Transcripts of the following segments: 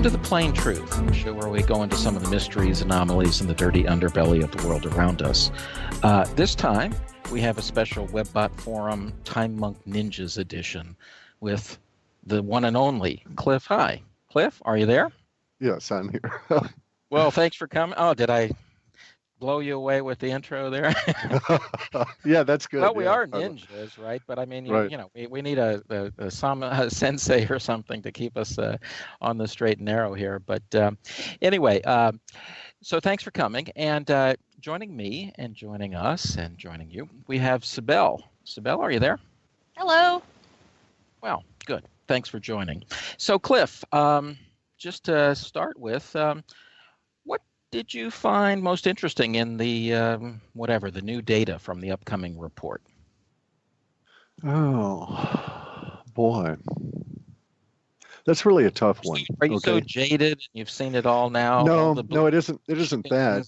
Welcome to The Plain Truth, a show where we go into some of the mysteries, anomalies, and the dirty underbelly of the world around us. This time, we have a special Webbot Forum Time Monk Ninjas edition with the one and only Clif. Hi. Clif, are you there? Yes, I'm here. Well, thanks for coming. Oh, did I blow you away with the intro there? Yeah, that's good. Well, we are ninjas, right? But I mean, Right. we need a sensei or something to keep us on the straight and narrow here. But anyway, so thanks for coming. And joining me and joining us and joining you, we have Sibel. Sibel, are you there? Hello. Well, good. Thanks for joining. So, Clif, just to start with, what did you find most interesting in the the new data from the upcoming report? Oh, boy. That's really a tough one. Are you so jaded? You've seen it all now? No, it isn't. It isn't that.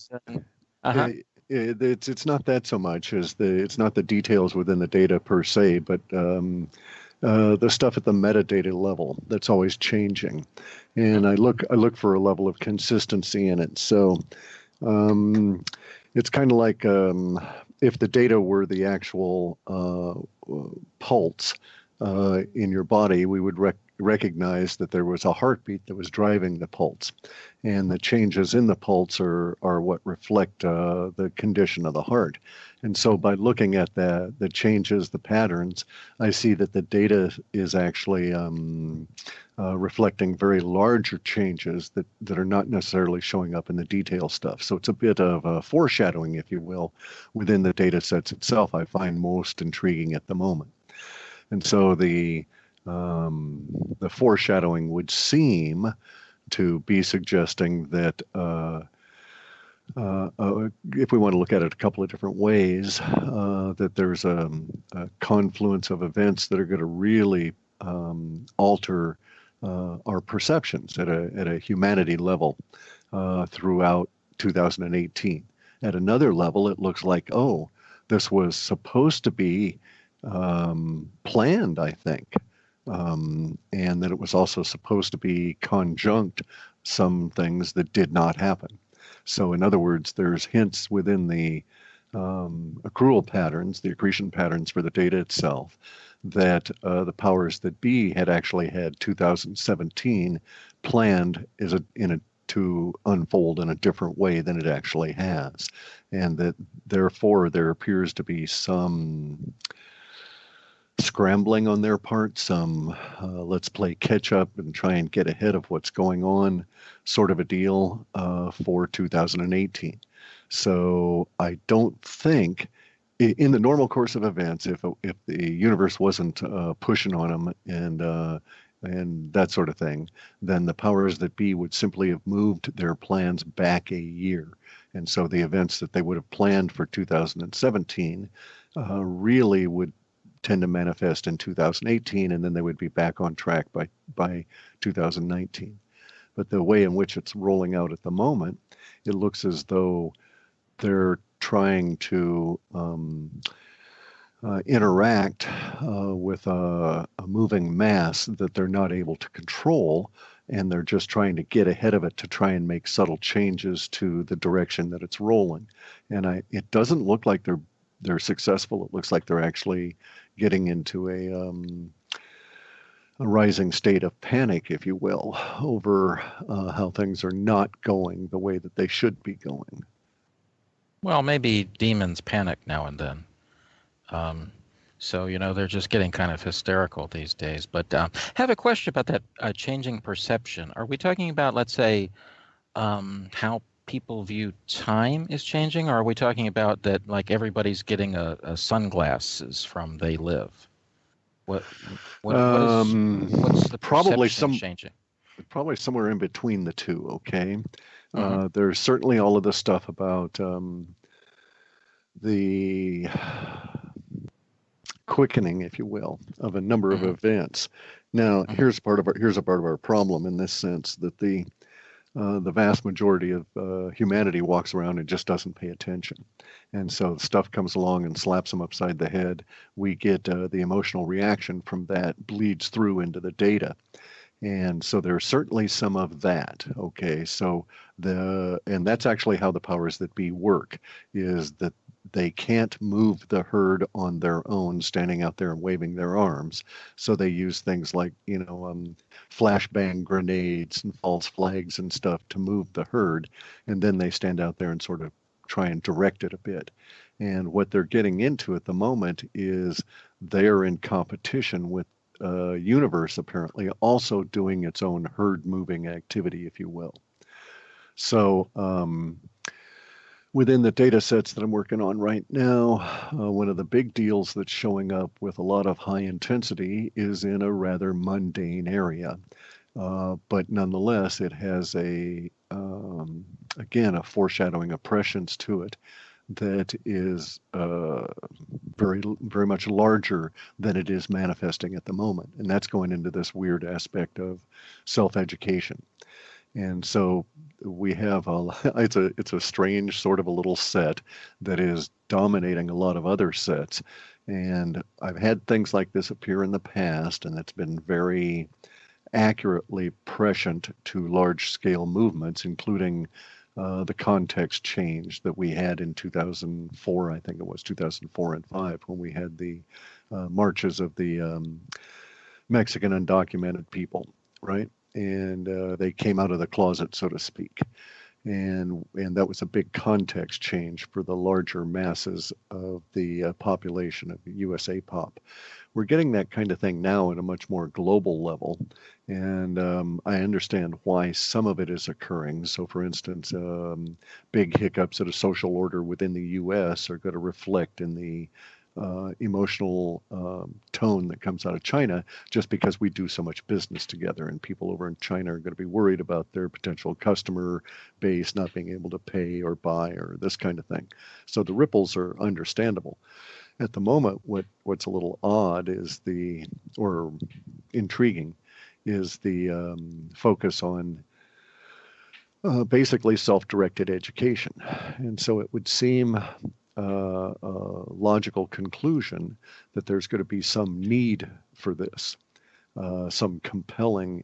Uh-huh. It's not that so much as it's not the details within the data per se, but the stuff at the metadata level that's always changing, and I look for a level of consistency in it. So it's kind of like if the data were the actual pulse in your body, we would recognize that there was a heartbeat that was driving the pulse, and the changes in the pulse are what reflect the condition of the heart. And so by looking at the changes, the patterns, I see that the data is actually reflecting very larger changes that are not necessarily showing up in the detail stuff. So it's a bit of foreshadowing, if you will, within the data sets itself I find most intriguing at the moment. And so the foreshadowing would seem to be suggesting that if we want to look at it a couple of different ways, that there's a confluence of events that are going to really alter our perceptions at a humanity level throughout 2018. At another level, it looks like, oh, this was supposed to be planned, I think, and that it was also supposed to be conjunct some things that did not happen. So in other words, there's hints within the accrual patterns, the accretion patterns for the data itself, that the powers that be had actually had 2017 planned to unfold in a different way than it actually has, and that therefore there appears to be some scrambling on their part, some let's play catch up and try and get ahead of what's going on sort of a deal for 2018. So I don't think in the normal course of events, if the universe wasn't pushing on them and that sort of thing, then the powers that be would simply have moved their plans back a year. And so the events that they would have planned for 2017 really would tend to manifest in 2018, and then they would be back on track by 2019. But the way in which it's rolling out at the moment, it looks as though they're trying to interact with a moving mass that they're not able to control, and they're just trying to get ahead of it to try and make subtle changes to the direction that it's rolling. And it doesn't look like they're successful. It looks like they're actually getting into a rising state of panic, if you will, over how things are not going the way that they should be going. Well, maybe demons panic now and then. So, they're just getting kind of hysterical these days. But have a question about that changing perception. Are we talking about, let's say, how people view time is changing, or are we talking about that like everybody's getting a sunglasses from They Live? What's the perception changing? Probably somewhere in between the two. Okay, Mm-hmm. There's certainly all of this stuff about the quickening, if you will, of a number of events. Now, here's a part of our problem in this sense, that the vast majority of humanity walks around and just doesn't pay attention. And so stuff comes along and slaps them upside the head. We get the emotional reaction from that bleeds through into the data. And so there's certainly some of that. Okay, so and that's actually how the powers that be work, is that they can't move the herd on their own, standing out there and waving their arms. So they use things like, flashbang grenades and false flags and stuff to move the herd, and then they stand out there and sort of try and direct it a bit. And what they're getting into at the moment is they're in competition with universe, apparently also doing its own herd moving activity, if you will. So within the data sets that I'm working on right now, one of the big deals that's showing up with a lot of high intensity is in a rather mundane area. But nonetheless, it has again, a foreshadowing of prescience to it that is very, very much larger than it is manifesting at the moment. And that's going into this weird aspect of self-education. And so we have it's a strange sort of a little set that is dominating a lot of other sets. And I've had things like this appear in the past, and it's been very accurately prescient to large scale movements, including the context change that we had in 2004, I think it was 2004 and 5, when we had the marches of the Mexican undocumented people, right? And they came out of the closet, so to speak. And that was a big context change for the larger masses of the population of USA pop. We're getting that kind of thing now at a much more global level. And I understand why some of it is occurring. So, for instance, big hiccups at a social order within the US are going to reflect in the emotional tone that comes out of China, just because we do so much business together, and people over in China are going to be worried about their potential customer base not being able to pay or buy or this kind of thing. So the ripples are understandable. At the moment, what's a little odd is or intriguing, is the focus on basically self-directed education. And so it would seem a logical conclusion that there's going to be some need for this, some compelling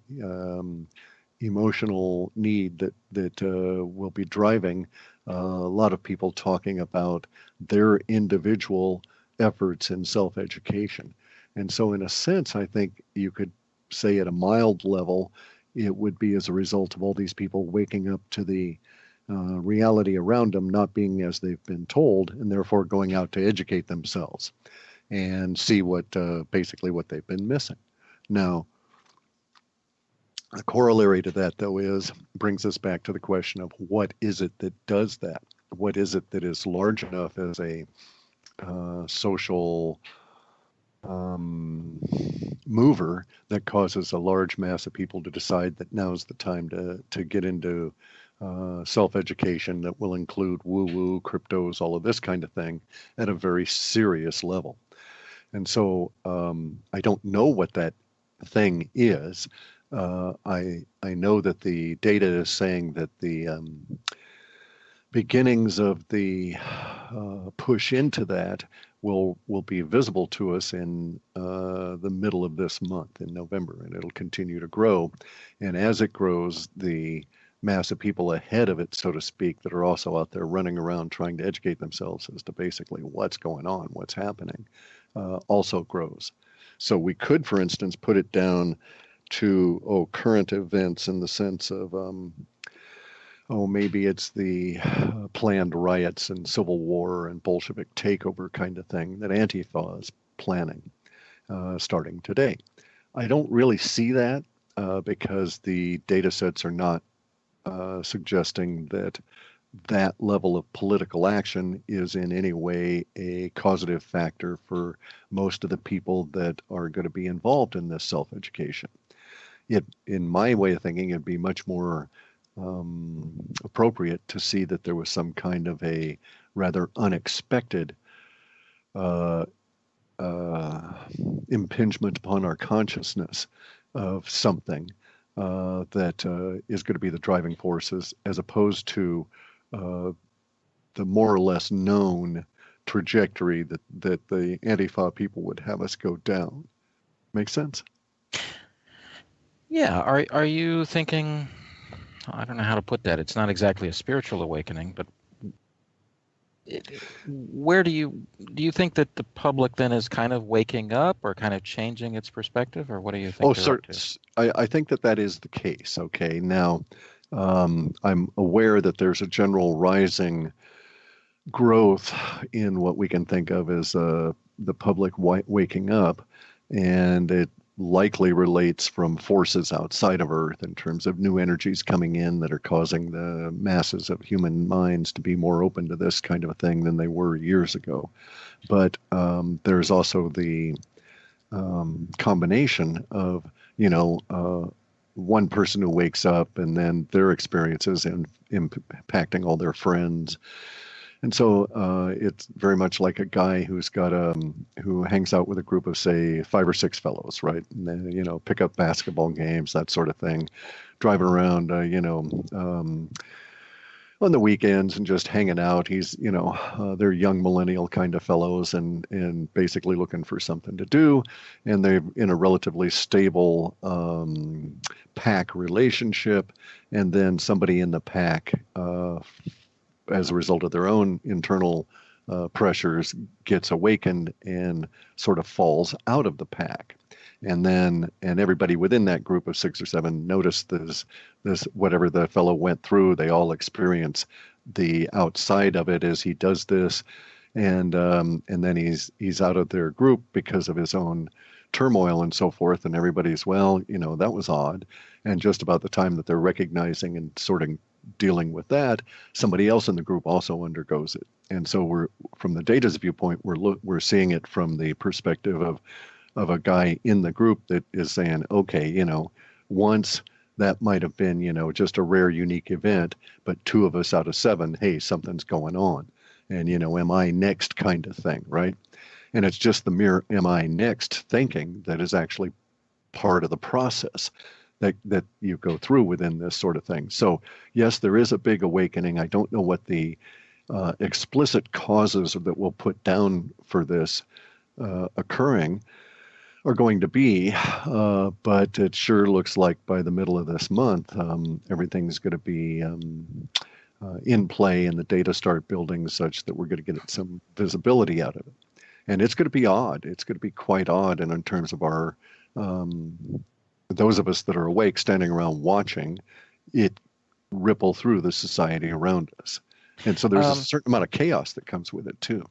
emotional need that will be driving a lot of people talking about their individual efforts in self-education. And so in a sense, I think you could say at a mild level, it would be as a result of all these people waking up to the reality around them not being as they've been told, and therefore going out to educate themselves and see basically what they've been missing. Now, a corollary to that, though, brings us back to the question of what is it that does that? What is it that is large enough as a social mover that causes a large mass of people to decide that now's the time to get into self-education that will include woo-woo, cryptos, all of this kind of thing at a very serious level. And so I don't know what that thing is. I know that the data is saying that the beginnings of the push into that will be visible to us in the middle of this month in November, and it'll continue to grow. And as it grows, the mass of people ahead of it, so to speak, that are also out there running around trying to educate themselves as to basically what's going on, what's happening, also grows. So we could, for instance, put it down to current events in the sense of maybe it's the planned riots and civil war and Bolshevik takeover kind of thing that Antifa is planning starting today. I don't really see that because the data sets are not suggesting that that level of political action is in any way a causative factor for most of the people that are going to be involved in this self-education. In my way of thinking, it'd be much more appropriate to see that there was some kind of a rather unexpected impingement upon our consciousness of something that is going to be the driving forces, as opposed to the more or less known trajectory that the Antifa people would have us go down. Make sense? Yeah, are you thinking, I don't know how to put that. It's not exactly a spiritual awakening, but where do you think that the public then is kind of waking up or kind of changing its perspective, or what do you think Oh, they're sir, up to? I think that that is the case. Okay. Now, I'm aware that there's a general rising growth in what we can think of as the public waking up, and it likely relates from forces outside of Earth in terms of new energies coming in that are causing the masses of human minds to be more open to this kind of a thing than they were years ago. But there's also the combination of, you know, one person who wakes up and then their experiences and impacting all their friends. And so it's very much like a guy who hangs out with a group of, say, 5 or 6 fellows, right? And then, pick up basketball games, that sort of thing, driving around, on the weekends and just hanging out. They're young millennial kind of fellows and basically looking for something to do. And they're in a relatively stable pack relationship. And then somebody in the pack, as a result of their own internal pressures, gets awakened and sort of falls out of the pack. And everybody within that group of 6 or 7 noticed this whatever the fellow went through. They all experience the outside of it as he does this, and then he's out of their group because of his own turmoil and so forth. And everybody's, well, that was odd. And just about the time that they're recognizing and sort of dealing with that, somebody else in the group also undergoes it. And so from the data's viewpoint, we're seeing it from the perspective of a guy in the group that is saying, okay, once that might have been, just a rare, unique event, but 2 of us out of 7, hey, something's going on. And, am I next kind of thing, right? And it's just the mere am I next thinking that is actually part of the process that you go through within this sort of thing. So, yes, there is a big awakening. I don't know what the explicit causes that we'll put down for this occurring are going to be, but it sure looks like by the middle of this month, everything's going to be in play and the data start building such that we're going to get some visibility out of it. And it's going to be odd. It's going to be quite odd. And in terms of our, those of us that are awake standing around watching it ripple through the society around us. And so there's a certain amount of chaos that comes with it too.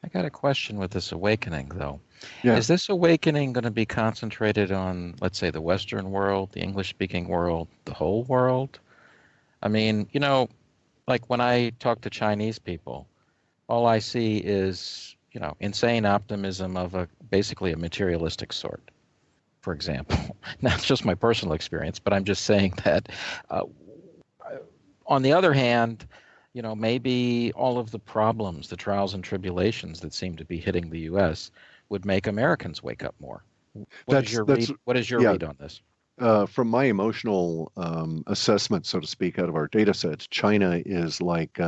I got a question with this awakening, though. Yeah. Is this awakening going to be concentrated on, let's say, the Western world, the English-speaking world, the whole world? I mean, like when I talk to Chinese people, all I see is, insane optimism of basically a materialistic sort, for example. Now, it's just my personal experience, but I'm just saying that. On the other hand, maybe all of the problems, the trials and tribulations that seem to be hitting the U.S. would make Americans wake up more. What is your read? What is your Yeah. read on this? From my emotional assessment, so to speak, out of our data sets, China is like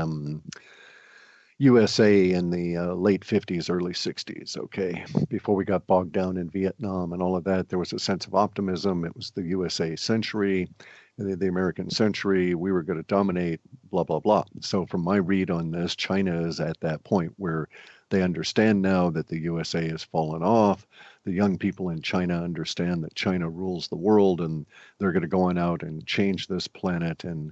USA in the late 50s, early 60s, okay? Before we got bogged down in Vietnam and all of that, there was a sense of optimism. It was the USA century, the American century. We were going to dominate, blah, blah, blah. So from my read on this, China is at that point where they understand now that the USA has fallen off. The young people in China understand that China rules the world and they're going to go on out and change this planet and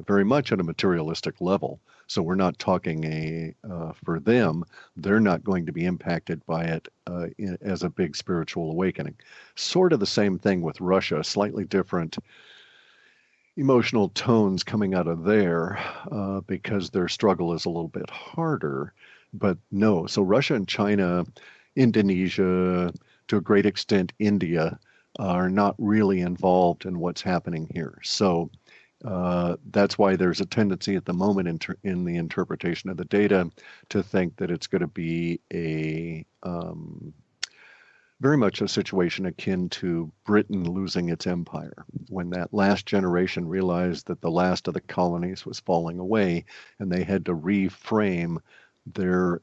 very much at a materialistic level. So we're not talking for them, they're not going to be impacted by it as a big spiritual awakening. Sort of the same thing with Russia, slightly different emotional tones coming out of there because their struggle is a little bit harder. But no, so Russia and China, Indonesia, to a great extent, India, are not really involved in what's happening here. So that's why there's a tendency at the moment in the interpretation of the data to think that it's going to be very much a situation akin to Britain losing its empire, when that last generation realized that the last of the colonies was falling away and they had to reframe their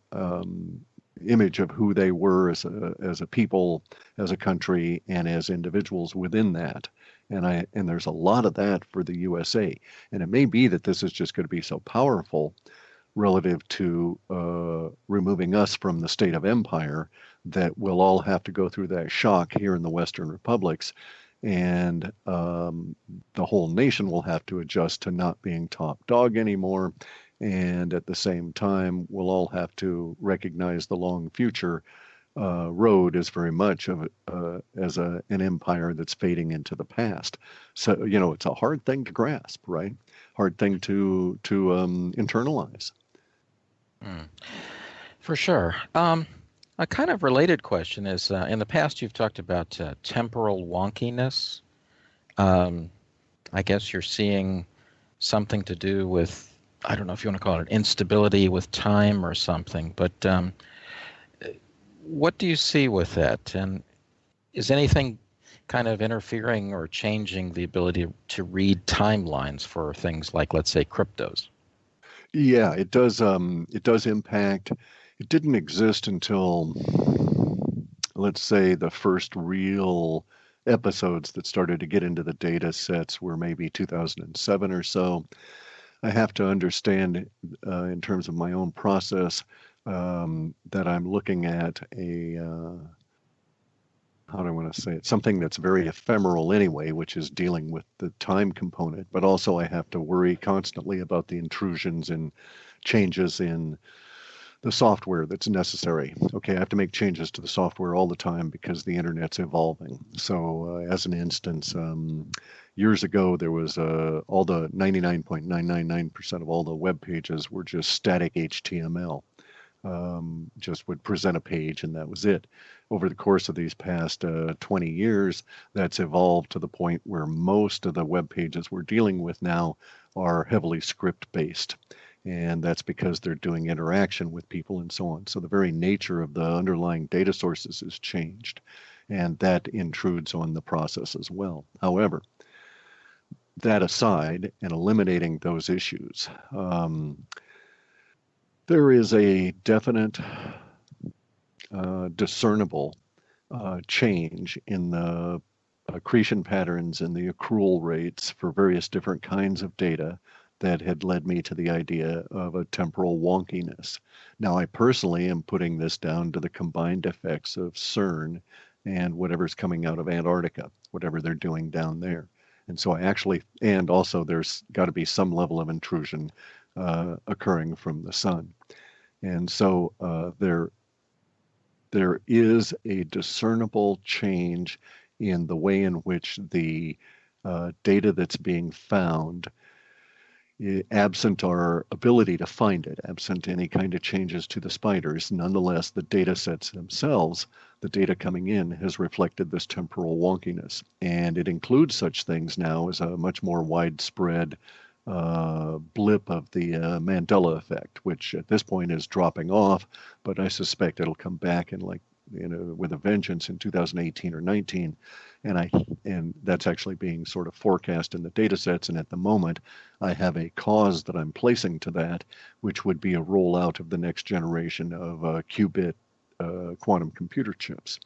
image of who they were as a people, as a country, and as individuals within that. And there's a lot of that for the USA. And it may be that this is just going to be so powerful relative to removing us from the state of empire that we'll all have to go through that shock here in the Western republics, and the whole nation will have to adjust to not being top dog anymore. And at the same time, we'll all have to recognize the long future road is very much of as an empire that's fading into the past. So it's a hard thing to grasp, right? Hard thing to internalize. For sure. A kind of related question is, in the past you've talked about temporal wonkiness. I guess you're seeing something to do with, I don't know if you want to call it instability with time or something, but what do you see with that? And is anything kind of interfering or changing the ability to read timelines for things like, let's say, cryptos? Yeah, it does. It does impact. It didn't exist until, let's say, the first real episodes that started to get into the data sets were maybe 2007 or so. I have to understand, in terms of my own process, that I'm looking at how do I want to say it? Something that's very ephemeral anyway, which is dealing with the time component. But also, I have to worry constantly about the intrusions and changes in the software that's necessary. Okay, I have to make changes to the software all the time because the internet's evolving. So, as an instance, years ago, there was all the 99.999% of all the web pages were just static HTML. Just would present a page and that was it. Over the course of these past 20 years, that's evolved to the point where most of the web pages we're dealing with now are heavily script based. And that's because they're doing interaction with people and so on. So the very nature of the underlying data sources has changed, and that intrudes on the process as well. However, that aside, and eliminating those issues, there is a definite discernible change in the accretion patterns and the accrual rates for various different kinds of data that had led me to the idea of a temporal wonkiness. Now, I personally am putting this down to the combined effects of CERN and whatever's coming out of Antarctica, whatever they're doing down there. And so and also there's got to be some level of intrusion occurring from the sun. And so there is a discernible change in the way in which the data that's being found, absent our ability to find it, absent any kind of changes to the spiders, nonetheless, the data sets themselves, the data coming in has reflected this temporal wonkiness. And it includes such things now as a much more widespread blip of the Mandela effect, which at this point is dropping off, but I suspect it'll come back in with a vengeance in 2018 or 19, and that's actually being sort of forecast in the data sets. And at the moment, I have a cause that I'm placing to that, which would be a rollout of the next generation of qubit quantum computer chips.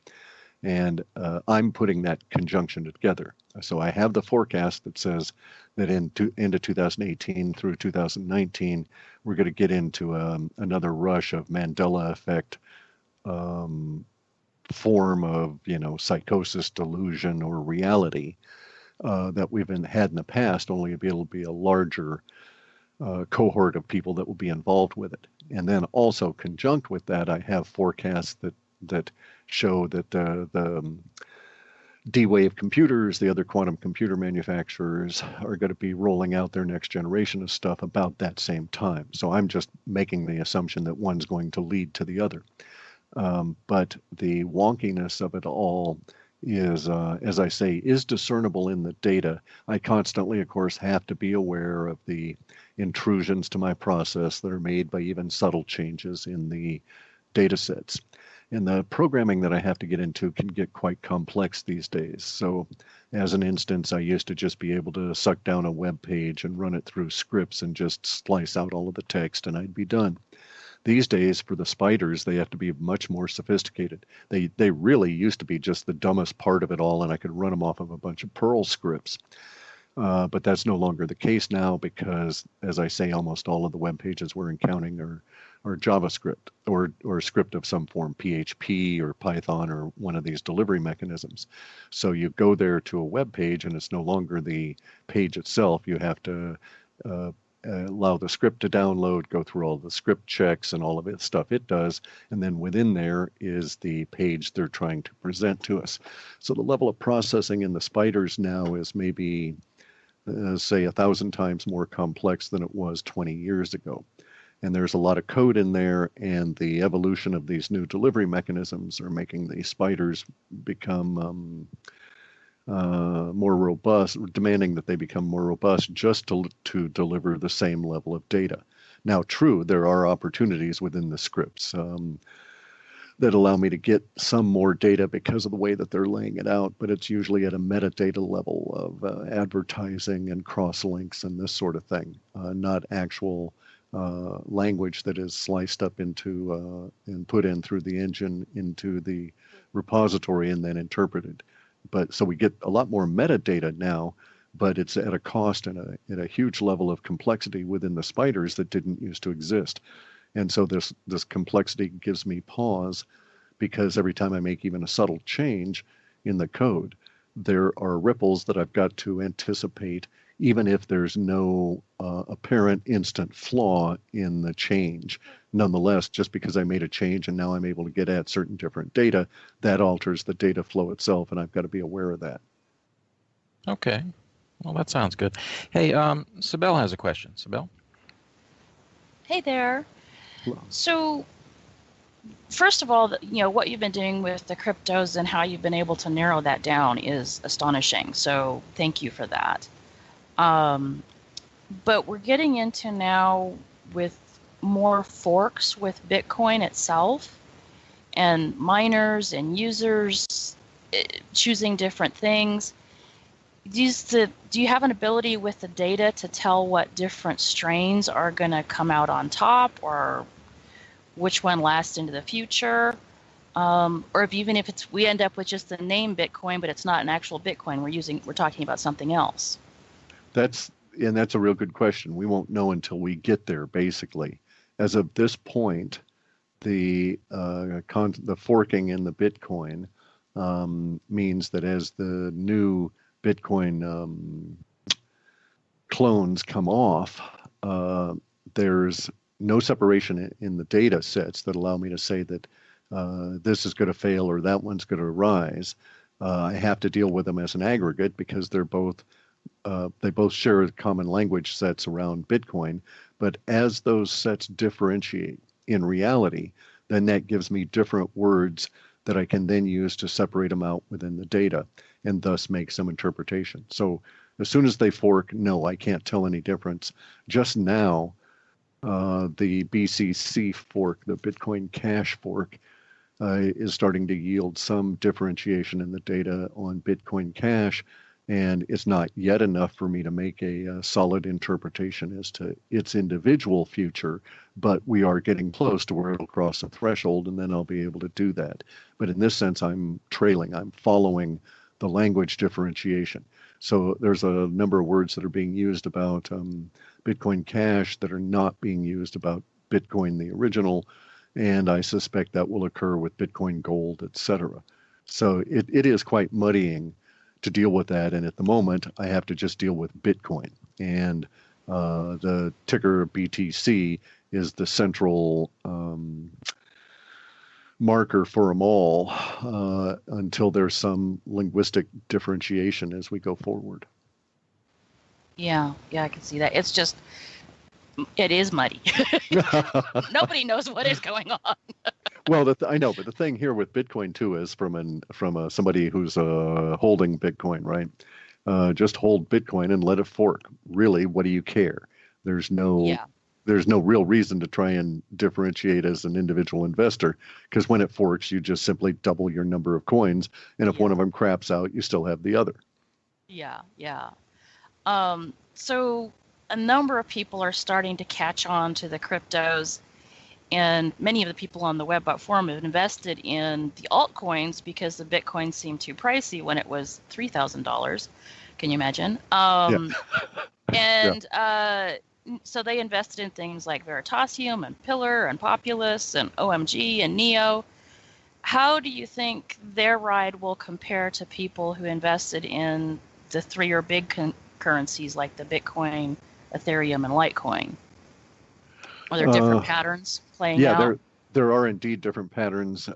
And I'm putting that conjunction together. So I have the forecast that says that into 2018 through 2019, we're going to get into another rush of Mandela effect form of, psychosis, delusion, or reality that we've had in the past, only it'll be a larger cohort of people that will be involved with it. And then also conjunct with that, I have forecasts that show that the D-Wave computers, the other quantum computer manufacturers, are going to be rolling out their next generation of stuff about that same time. So I'm just making the assumption that one's going to lead to the other. But the wonkiness of it all is, as I say, is discernible in the data. I constantly, of course, have to be aware of the intrusions to my process that are made by even subtle changes in the data sets. And the programming that I have to get into can get quite complex these days. So as an instance, I used to just be able to suck down a web page and run it through scripts and just slice out all of the text and I'd be done. These days, for the spiders, they have to be much more sophisticated. They really used to be just the dumbest part of it all, and I could run them off of a bunch of Perl scripts. But that's no longer the case now because, as I say, almost all of the web pages we're encountering are JavaScript or script of some form, PHP or Python or one of these delivery mechanisms. So you go there to a web page and it's no longer the page itself. You have to allow the script to download, go through all the script checks and all of it stuff it does, and then within there is the page they're trying to present to us. So the level of processing in the spiders now is maybe, say, 1,000 times more complex than it was 20 years ago. And there's a lot of code in there, and the evolution of these new delivery mechanisms are making the spiders become more robust, demanding that they become more robust just to deliver the same level of data. Now, true, there are opportunities within the scripts that allow me to get some more data because of the way that they're laying it out, but it's usually at a metadata level of advertising and cross-links and this sort of thing, not actual language that is sliced up into and put in through the engine into the repository and then interpreted. But so we get a lot more metadata now, but it's at a cost and at a huge level of complexity within the spiders that didn't used to exist. And so this complexity gives me pause because every time I make even a subtle change in the code, there are ripples that I've got to anticipate, even if there's no apparent instant flaw in the change. Nonetheless, just because I made a change and now I'm able to get at certain different data, that alters the data flow itself, and I've got to be aware of that. Okay. Well, that sounds good. Hey, Sibel has a question. Sibel? Hey there. Hello. So, first of all, what you've been doing with the cryptos and how you've been able to narrow that down is astonishing. So, thank you for that. But we're getting into now with more forks with Bitcoin itself and miners and users choosing different things. Do you have an ability with the data to tell what different strains are going to come out on top, or which one lasts into the future? Or even if we end up with just the name Bitcoin, but it's not an actual Bitcoin, we're talking about something else. That's a real good question. We won't know until we get there, basically. As of this point, the forking in the Bitcoin means that as the new Bitcoin clones come off, there's no separation in the data sets that allow me to say that this is going to fail or that one's going to rise. I have to deal with them as an aggregate because they both share common language sets around Bitcoin. But as those sets differentiate in reality, then that gives me different words that I can then use to separate them out within the data and thus make some interpretation. So as soon as they fork, no, I can't tell any difference. Just now, the BCC fork, the Bitcoin Cash fork, is starting to yield some differentiation in the data on Bitcoin Cash, and it's not yet enough for me to make a solid interpretation as to its individual future, but we are getting close to where it'll cross a threshold, and then I'll be able to do that. But in this sense, I'm following the language differentiation. So there's a number of words that are being used about Bitcoin Cash that are not being used about Bitcoin the original, and I suspect that will occur with Bitcoin Gold, etc. So it is quite muddying to deal with that, and at the moment I have to just deal with Bitcoin, and the ticker BTC is the central marker for them all until there's some linguistic differentiation as we go forward. Yeah, I can see that. It's just, it is muddy. Nobody knows what is going on. Well, I know, but the thing here with Bitcoin too is from somebody who's holding Bitcoin, right? Just hold Bitcoin and let it fork. Really, what do you care? There's no real reason to try and differentiate as an individual investor, because when it forks, you just simply double your number of coins, and if one of them craps out, you still have the other. Yeah. So a number of people are starting to catch on to the cryptos, And many of the people on the Webbot forum have invested in the altcoins because the Bitcoin seemed too pricey when it was $3,000. Can you imagine? Yeah. And so they invested in things like Veritasium and Pillar and Populus and OMG and Neo. How do you think their ride will compare to people who invested in the three or big currencies like the Bitcoin, Ethereum, and Litecoin? Are there different patterns playing out? Yeah, there are indeed different patterns.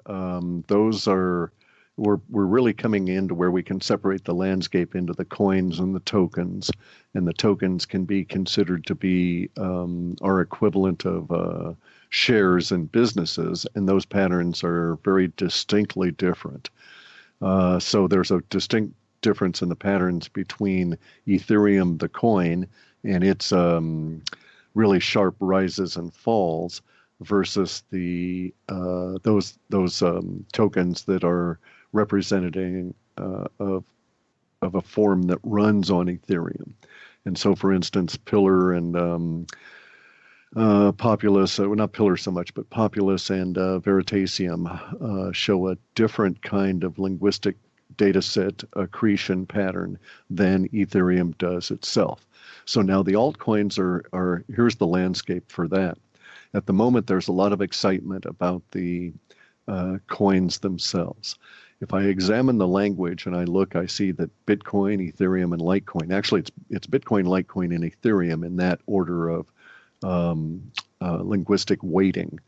Those are we're really coming into where we can separate the landscape into the coins and the tokens, and the tokens can be considered to be our equivalent of shares in businesses, and those patterns are very distinctly different. So there's a distinct difference in the patterns between Ethereum, the coin, and its really sharp rises and falls, versus the those tokens that are representing of a form that runs on Ethereum. And so, for instance, Pillar and Populus, not Pillar so much, but Populus and Veritasium show a different kind of linguistic data set accretion pattern than Ethereum does itself. So now the altcoins are here's the landscape for that. At the moment, there's a lot of excitement about the coins themselves. If I examine the language and I look, I see that Bitcoin, Ethereum, and Litecoin, actually it's Bitcoin, Litecoin, and Ethereum in that order of linguistic weighting.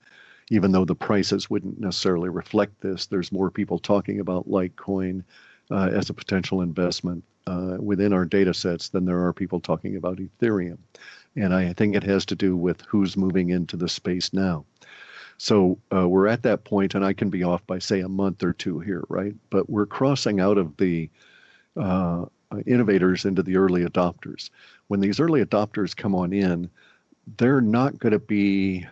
Even though the prices wouldn't necessarily reflect this, there's more people talking about Litecoin as a potential investment within our data sets than there are people talking about Ethereum. And I think it has to do with who's moving into the space now. So we're at that point, and I can be off by, say, a month or two here, right? But we're crossing out of the innovators into the early adopters. When these early adopters come on in, they're not going to be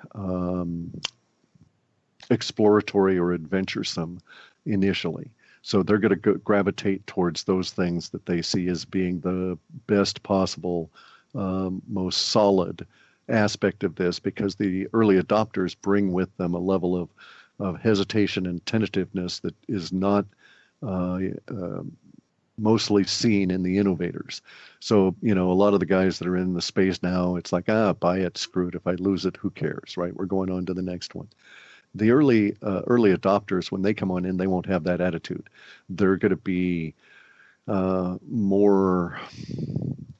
exploratory or adventuresome initially. So they're going to gravitate towards those things that they see as being the best possible, most solid aspect of this, because the early adopters bring with them a level of hesitation and tentativeness that is not mostly seen in the innovators. So, a lot of the guys that are in the space now, it's like, buy it, screw it. If I lose it, who cares, right? We're going on to the next one. The early adopters, when they come on in, they won't have that attitude. They're going to be more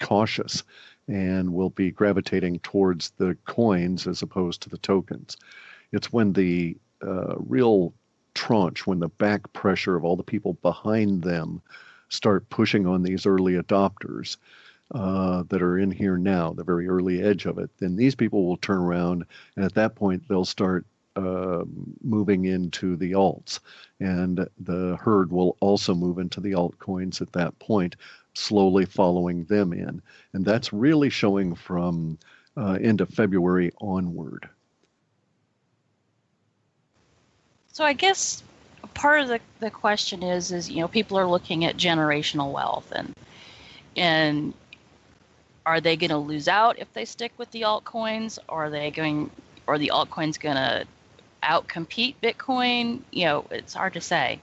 cautious and will be gravitating towards the coins as opposed to the tokens. It's when the real tranche, when the back pressure of all the people behind them start pushing on these early adopters that are in here now, the very early edge of it, then these people will turn around, and at that point they'll start moving into the alts, and the herd will also move into the altcoins at that point, slowly following them in. And that's really showing from end of February onward. So I guess part of the question is people are looking at generational wealth, and are they going to lose out if they stick with the altcoins? Or the altcoins going to outcompete Bitcoin? It's hard to say.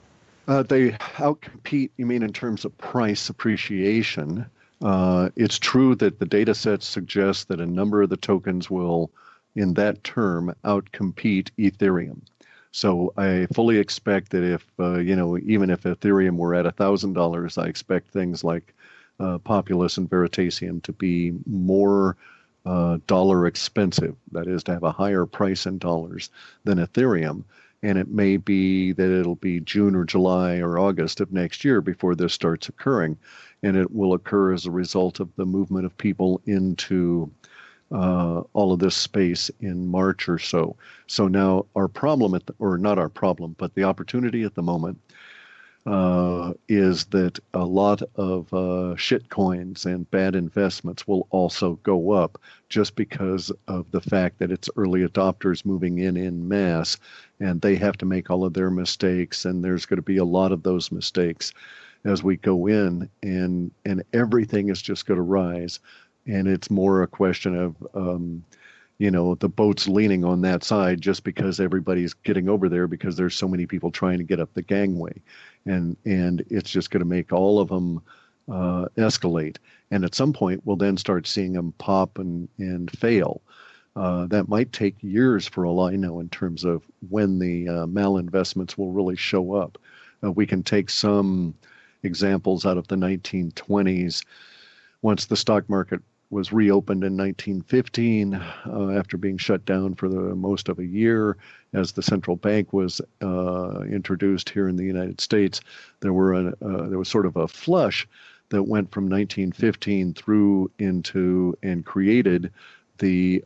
They outcompete, you mean in terms of price appreciation? It's true that the data sets suggest that a number of the tokens will, in that term, outcompete Ethereum. So I fully expect that if, even if Ethereum were at $1,000, I expect things like Populus and Veritasium to be more dollar expensive, that is, to have a higher price in dollars than Ethereum. And it may be that it'll be June or July or August of next year before this starts occurring. And it will occur as a result of the movement of people into all of this space in March or so. So now our problem, or not our problem, but the opportunity at the moment is that a lot of shit coins and bad investments will also go up just because of the fact that it's early adopters moving in mass, and they have to make all of their mistakes, and there's going to be a lot of those mistakes as we go in, and everything is just going to rise. And it's more a question of the boat's leaning on that side just because everybody's getting over there because there's so many people trying to get up the gangway, and it's just going to make all of them escalate. And at some point, we'll then start seeing them pop and fail. That might take years for all I know in terms of when the malinvestments will really show up. We can take some examples out of the 1920s. Once the stock market was reopened in 1915 after being shut down for the most of a year, as the central bank was introduced here in the United States, there was sort of a flush that went from 1915 through into and created the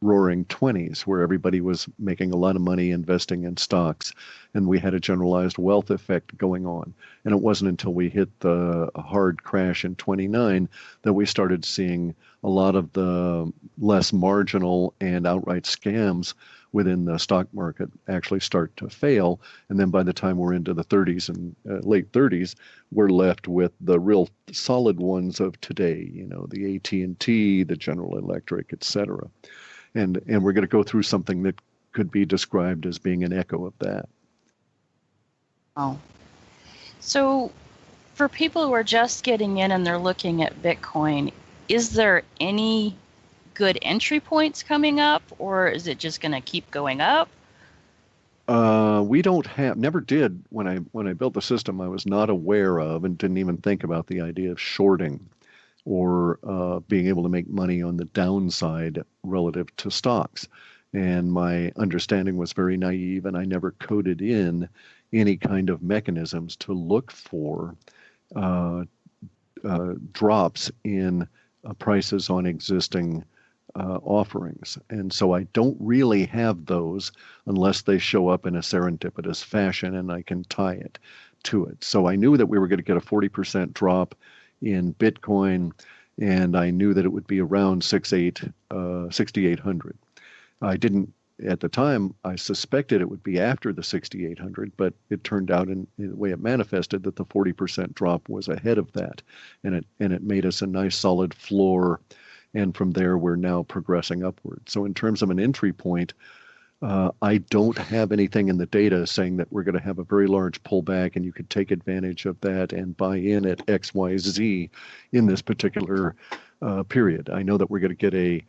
roaring 20s, where everybody was making a lot of money investing in stocks, and we had a generalized wealth effect going on. And it wasn't until we hit the hard crash in 29 that we started seeing a lot of the less marginal and outright scams within the stock market actually start to fail. And then by the time we're into the 30s and late 30s, we're left with the real solid ones of today, the AT&T, the General Electric, et cetera. And we're going to go through something that could be described as being an echo of that. Oh. So for people who are just getting in and they're looking at Bitcoin, is there any good entry points coming up, or is it just going to keep going up? We never did. When I built the system, I was not aware of and didn't even think about the idea of shorting or being able to make money on the downside relative to stocks. And my understanding was very naive, and I never coded in any kind of mechanisms to look for drops in prices on existing offerings. And so I don't really have those unless they show up in a serendipitous fashion and I can tie it to it. So I knew that we were going to get a 40% drop in Bitcoin, and I knew that it would be around 6,800. I didn't, at the time, I suspected it would be after the 6,800, but it turned out in the way it manifested that the 40% drop was ahead of that, and it made us a nice solid floor. And from there, we're now progressing upward. So in terms of an entry point, I don't have anything in the data saying that we're going to have a very large pullback and you could take advantage of that and buy in at XYZ in this particular period. I know that we're going to get a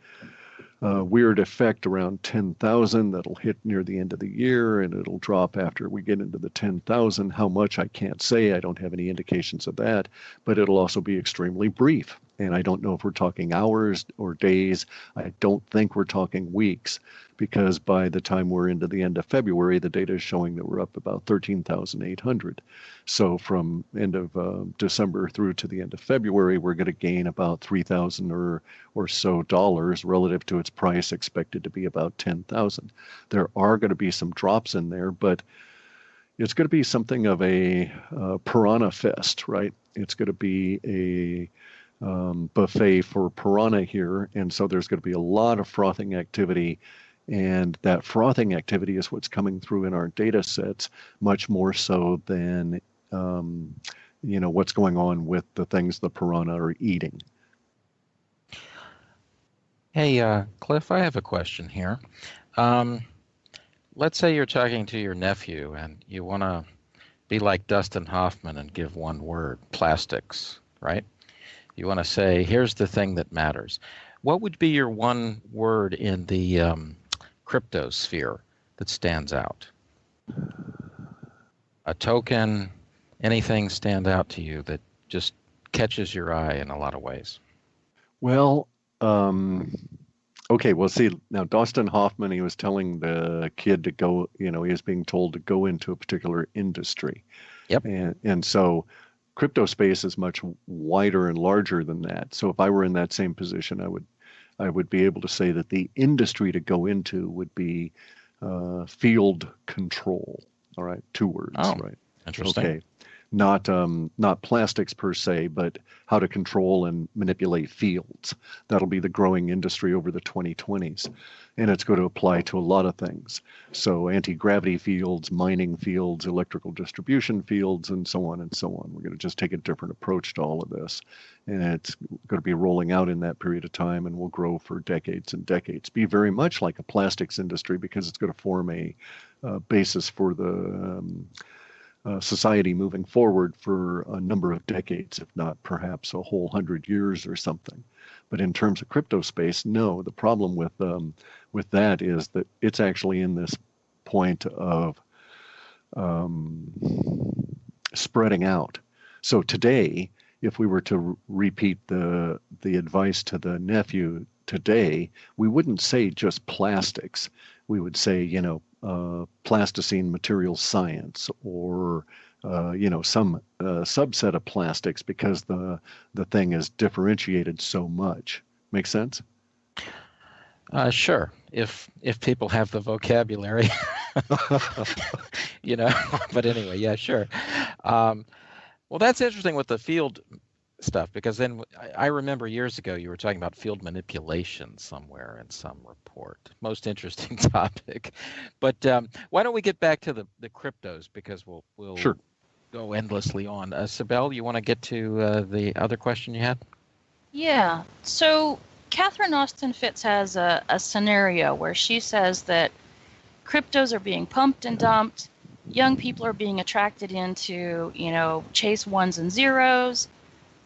weird effect around 10,000 that'll hit near the end of the year, and it'll drop after we get into the 10,000. How much, I can't say. I don't have any indications of that, but it'll also be extremely brief. And I don't know if we're talking hours or days. I don't think we're talking weeks, because by the time we're into the end of February, the data is showing that we're up about 13,800. So from end of December through to the end of February, we're going to gain about 3,000 or so dollars relative to its price expected to be about 10,000. There are going to be some drops in there, but it's going to be something of a piranha fest, right? It's going to be a buffet for piranha here, and so there's going to be a lot of frothing activity, and that frothing activity is what's coming through in our data sets much more so than what's going on with the things the piranha are eating. Hey, Cliff, I have a question here. Let's say you're talking to your nephew and you want to be like Dustin Hoffman and give one word: plastics, right? You want to say, here's the thing that matters. What would be your one word in the crypto sphere that stands out? A token, anything stand out to you that just catches your eye in a lot of ways? Well, okay, well, see, now Dustin Hoffman, he was telling the kid to go, he was being told to go into a particular industry. Yep. And so crypto space is much wider and larger than that. So if I were in that same position, I would be able to say that the industry to go into would be field control. All right, 2 words, oh, right? Interesting. Okay. not plastics per se, but how to control and manipulate fields. That'll be the growing industry over the 2020s. And it's going to apply to a lot of things. So anti-gravity fields, mining fields, electrical distribution fields, and so on and so on. We're going to just take a different approach to all of this. And it's going to be rolling out in that period of time and will grow for decades and decades. Be very much like a plastics industry because it's going to form a basis for the society moving forward for a number of decades, if not perhaps a whole 100 years or something. But in terms of crypto space, no. The problem with that is that it's actually in this point of spreading out. So today, if we were to repeat the advice to the nephew today, we wouldn't say just plastics. We would say, plasticine materials science, or some subset of plastics, because the thing is differentiated so much. Make sense? Sure, if people have the vocabulary, But anyway, yeah, sure. Well, that's interesting with the field stuff, because then I remember years ago you were talking about field manipulation somewhere in some report. Most interesting topic. But why don't we get back to the cryptos, because we'll Sure. go endlessly on. Sibel, you want to get to the other question you had? Yeah. So Catherine Austin Fitz has a scenario where she says that cryptos are being pumped and dumped. Young people are being attracted into, chase ones and zeros.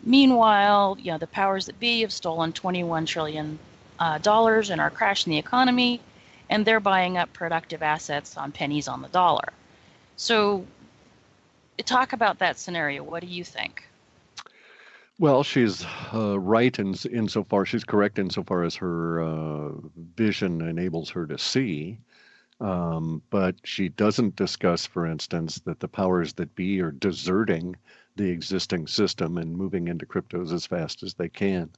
Meanwhile, the powers that be have stolen $21 trillion and are crashing the economy, and they're buying up productive assets on pennies on the dollar. So talk about that scenario. What do you think? Well, she's right insofar, she's correct insofar as her vision enables her to see. But she doesn't discuss, for instance, that the powers that be are deserting the existing system and moving into cryptos as fast as they can.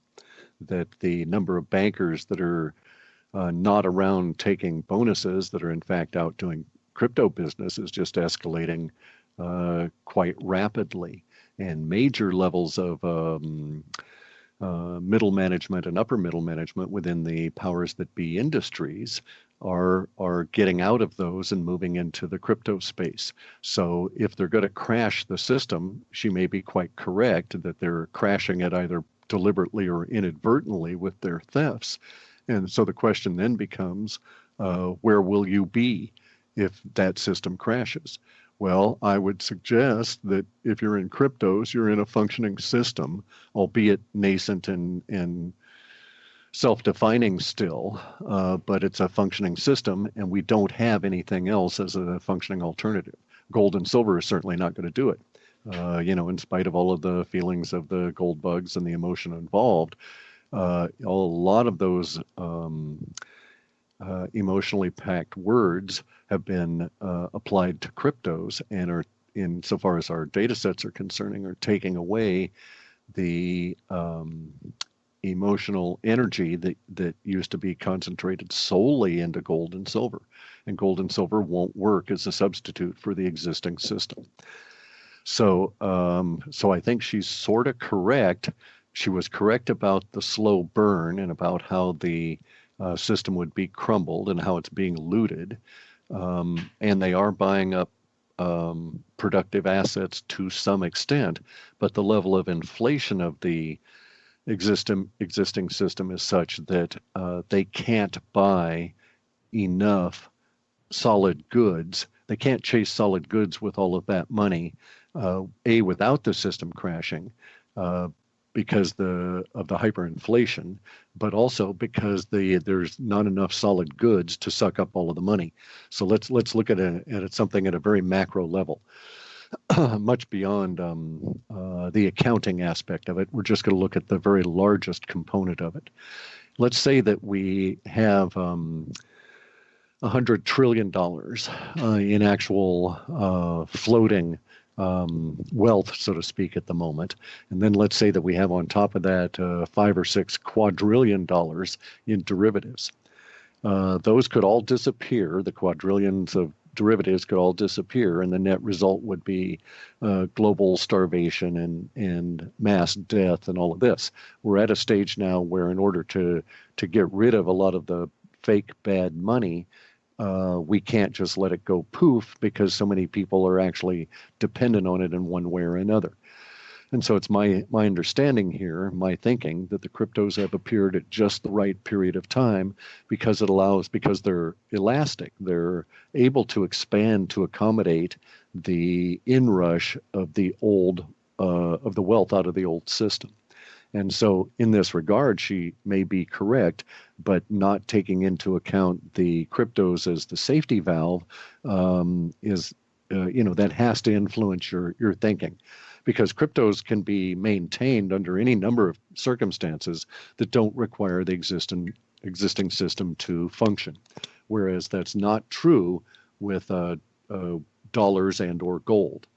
That the number of bankers that are not around taking bonuses, that are in fact out doing crypto business, is just escalating quite rapidly. And major levels of middle management and upper middle management within the powers that be industries are getting out of those and moving into the crypto space. So if they're going to crash the system, she may be quite correct that they're crashing it either deliberately or inadvertently with their thefts. And so the question then becomes, where will you be if that system crashes? Well, I would suggest that if you're in cryptos, you're in a functioning system, albeit nascent and self-defining still, but it's a functioning system, and we don't have anything else as a functioning alternative. Gold and silver is certainly not going to do it. In spite of all of the feelings of the gold bugs and the emotion involved, a lot of those emotionally packed words have been applied to cryptos and are, insofar as our data sets are concerning, are taking away the emotional energy that used to be concentrated solely into gold and silver. And gold and silver won't work as a substitute for the existing system. So I think she's sort of correct. She was correct about the slow burn and about how the system would be crumbled and how it's being looted. And they are buying up productive assets to some extent, but the level of inflation of the existing system is such that they can't buy enough solid goods. They can't chase solid goods with all of that money, without the system crashing, because of the hyperinflation, but also because there's not enough solid goods to suck up all of the money. So let's look at something at a very macro level. Much beyond the accounting aspect of it. We're just going to look at the very largest component of it. Let's say that we have $100 trillion in actual floating wealth, so to speak, at the moment. And then let's say that we have on top of that $5 or $6 quadrillion in derivatives. Those could all disappear, the quadrillions of derivatives could all disappear, and the net result would be global starvation and mass death and all of this. We're at a stage now where, in order to get rid of a lot of the fake bad money, we can't just let it go poof, because so many people are actually dependent on it in one way or another. And so it's my understanding here, my thinking, that the cryptos have appeared at just the right period of time, because they're elastic. They're able to expand to accommodate the inrush of the wealth out of the old system. And so in this regard, she may be correct, but not taking into account the cryptos as the safety valve that has to influence your thinking. Because cryptos can be maintained under any number of circumstances that don't require the existing system to function, whereas that's not true with dollars and or gold.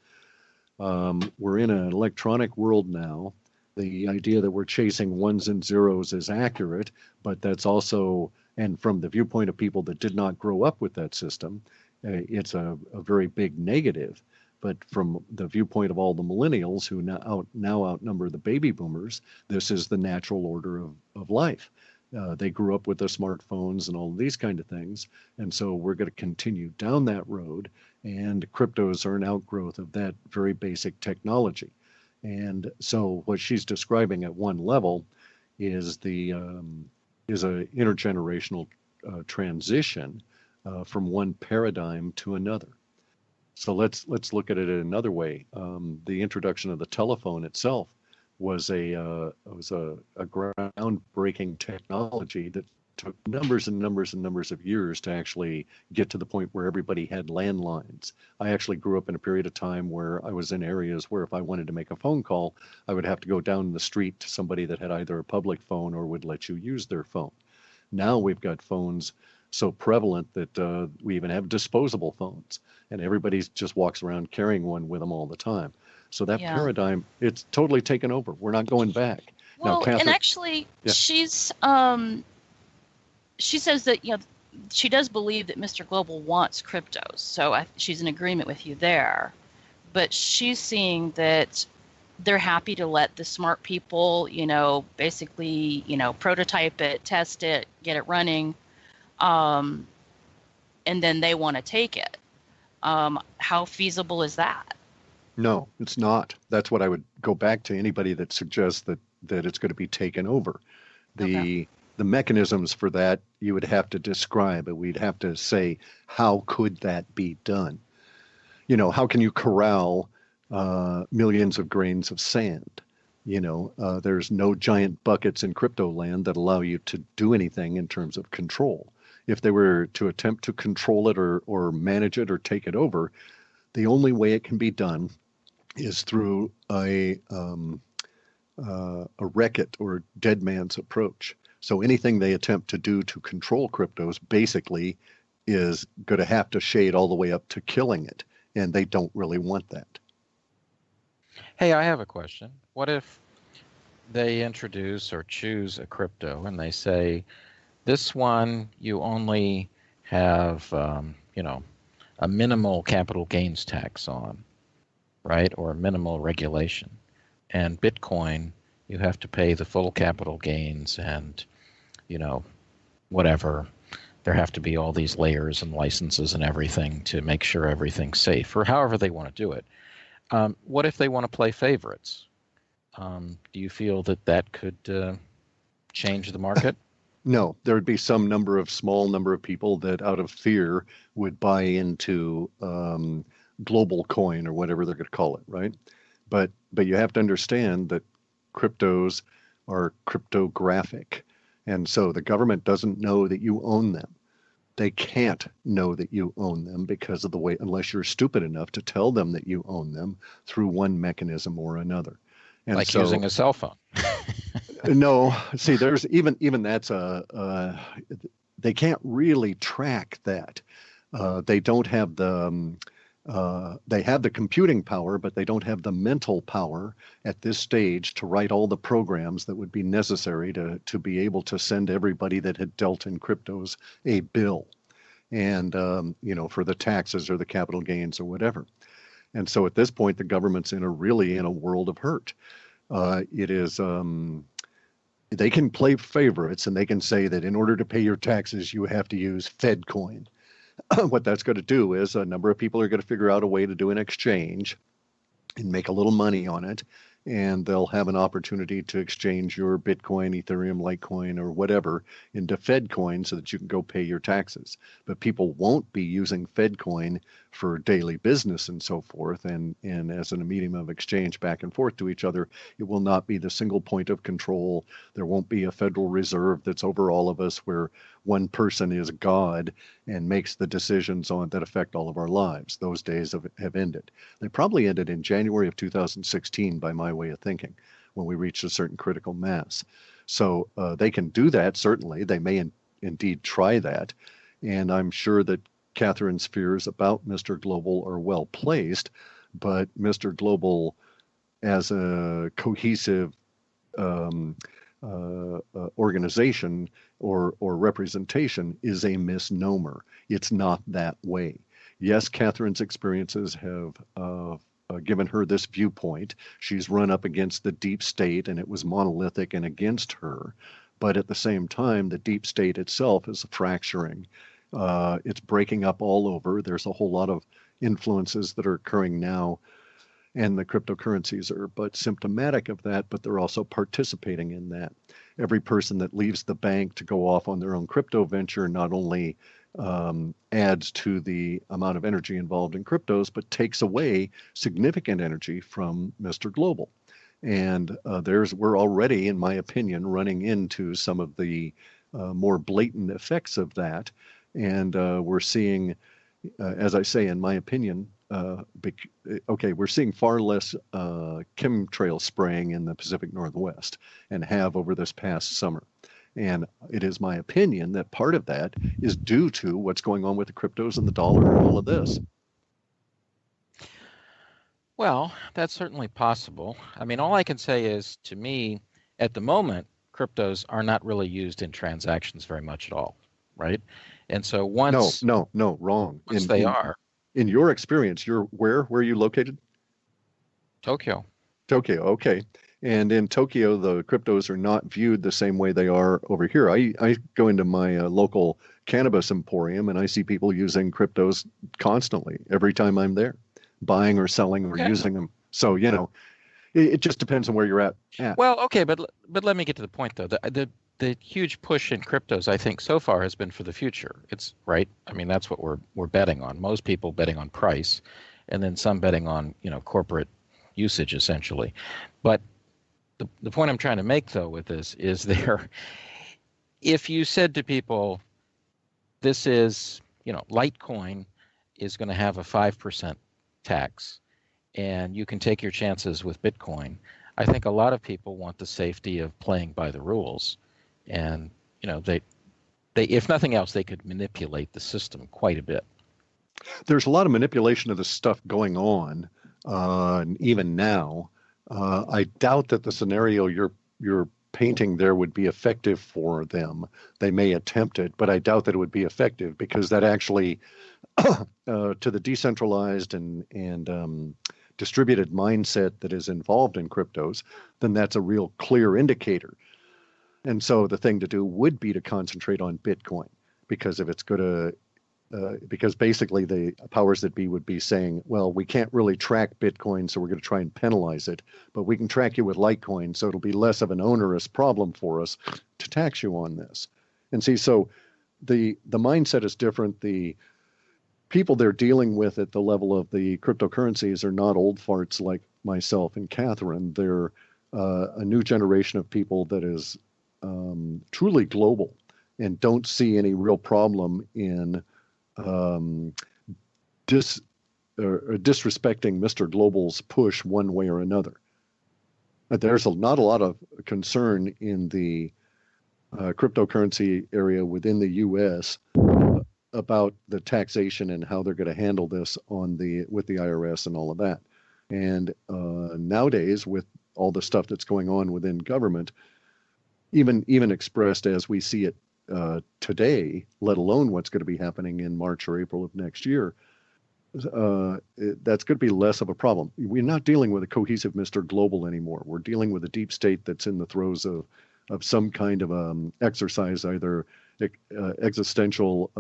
We're in an electronic world now. The idea that we're chasing ones and zeros is accurate, but that's also, and from the viewpoint of people that did not grow up with that system, it's a very big negative. But from the viewpoint of all the millennials who now outnumber the baby boomers, this is the natural order of life. They grew up with the smartphones and all of these kind of things. And so we're going to continue down that road. And cryptos are an outgrowth of that very basic technology. And so what she's describing at one level is a intergenerational transition from one paradigm to another. So let's look at it another way. The introduction of the telephone itself was a groundbreaking technology that took numbers and numbers and numbers of years to actually get to the point where everybody had landlines. I actually grew up in a period of time where I was in areas where if I wanted to make a phone call, I would have to go down the street to somebody that had either a public phone or would let you use their phone. Now we've got phones so prevalent that we even have disposable phones, and everybody just walks around carrying one with them all the time. So that paradigm, it's totally taken over. We're not going back. Well, now, Catherine, and actually, she's she says that she does believe that Mr. Global wants cryptos, so she's in agreement with you there. But she's seeing that they're happy to let the smart people, basically, prototype it, test it, get it running. And then they want to take it. How feasible is that? No, it's not. That's what I would go back to anybody that suggests that it's going to be taken over. The mechanisms for that you would have to describe, and we'd have to say, how could that be done? How can you corral millions of grains of sand? There's no giant buckets in crypto land that allow you to do anything in terms of control. If they were to attempt to control it or manage it or take it over, the only way it can be done is through a wreck-it or dead man's approach. So anything they attempt to do to control cryptos basically is going to have to shade all the way up to killing it, and they don't really want that. Hey, I have a question. What if they introduce or choose a crypto and they say, this one you only have, a minimal capital gains tax on, right? Or minimal regulation. And Bitcoin, you have to pay the full capital gains and, whatever. There have to be all these layers and licenses and everything to make sure everything's safe, or however they want to do it. What if they want to play favorites? Do you feel that could change the market? No, there would be some small number of people that out of fear would buy into global coin or whatever they're going to call it, right? But you have to understand that cryptos are cryptographic. And so the government doesn't know that you own them. They can't know that you own them because of the way, unless you're stupid enough to tell them that you own them through one mechanism or another. And like using a cell phone. No, see, there's even that's they can't really track that. They don't have they have the computing power, but they don't have the mental power at this stage to write all the programs that would be necessary to be able to send everybody that had dealt in cryptos a bill. and for the taxes or the capital gains or whatever. And so at this point, the government's really in a world of hurt. It is they can play favorites, and they can say that in order to pay your taxes, you have to use Fed coin. What that's going to do is a number of people are going to figure out a way to do an exchange and make a little money on it. And they'll have an opportunity to exchange your Bitcoin, Ethereum, Litecoin, or whatever into Fed coin so that you can go pay your taxes. But people won't be using Fed coin for daily business and so forth, and as a medium of exchange back and forth to each other. It will not be the single point of control. There won't be a Federal Reserve that's over all of us where one person is God and makes the decisions on that affect all of our lives. Those days have ended. They probably ended in January of 2016 by my way of thinking, when we reached a certain critical mass. So they can do that, certainly. They may indeed try that. And I'm sure that Catherine's fears about Mr. Global are well placed, but Mr. Global as a cohesive organization or representation is a misnomer. It's not that way. Yes, Catherine's experiences have given her this viewpoint. She's run up against the deep state, and it was monolithic and against her. But at the same time, the deep state itself is fracturing. It's breaking up all over. There's a whole lot of influences that are occurring now, and the cryptocurrencies are but symptomatic of that, but they're also participating in that. Every person that leaves the bank to go off on their own crypto venture not only adds to the amount of energy involved in cryptos, but takes away significant energy from Mr. Global. And we're already, in my opinion, running into some of the more blatant effects of that. And we're seeing, as I say, in my opinion, we're seeing far less chemtrail spraying in the Pacific Northwest and have over this past summer. And it is my opinion that part of that is due to what's going on with the cryptos and the dollar and all of this. Well, that's certainly possible. I mean, all I can say is, to me, at the moment, cryptos are not really used in transactions very much at all, right? And so once... No, wrong. Once they are. In your experience, where are you located? Tokyo, okay. And in Tokyo, the cryptos are not viewed the same way they are over here. I go into my local cannabis emporium, and I see people using cryptos constantly every time I'm there, buying or selling or using them. So, it just depends on where you're at. Well, okay, but let me get to the point, though. The huge push in cryptos, I think, so far has been for the future. It's right. I mean, that's what we're betting on. Most people betting on price, and then some betting on corporate usage, essentially. But the point I'm trying to make, though, with this is if you said to people, this is, Litecoin is going to have a 5% tax, and you can take your chances with Bitcoin, I think a lot of people want the safety of playing by the rules. And, they, if nothing else, they could manipulate the system quite a bit. There's a lot of manipulation of this stuff going on, even now. I doubt that the scenario you're painting there would be effective for them. They may attempt it, but I doubt that it would be effective, because that actually, to the decentralized and distributed mindset that is involved in cryptos, then that's a real clear indicator. And so the thing to do would be to concentrate on Bitcoin, because if it's going to because basically the powers that be would be saying, well, we can't really track Bitcoin, so we're going to try and penalize it, but we can track you with Litecoin, so it'll be less of an onerous problem for us to tax you on this. And see, so the mindset is different. The people they're dealing with at the level of the cryptocurrencies are not old farts like myself and Catherine. They're a new generation of people that is truly global and don't see any real problem in disrespecting Mr. Global's push one way or another. There's not a lot of concern in the cryptocurrency area within the U.S. About the taxation and how they're going to handle this with the IRS and all of that. And nowadays, with all the stuff that's going on within government, even expressed as we see it today, let alone what's going to be happening in March or April of next year, that's going to be less of a problem. We're not dealing with a cohesive Mr. Global anymore. We're dealing with a deep state that's in the throes of some kind of exercise, either existential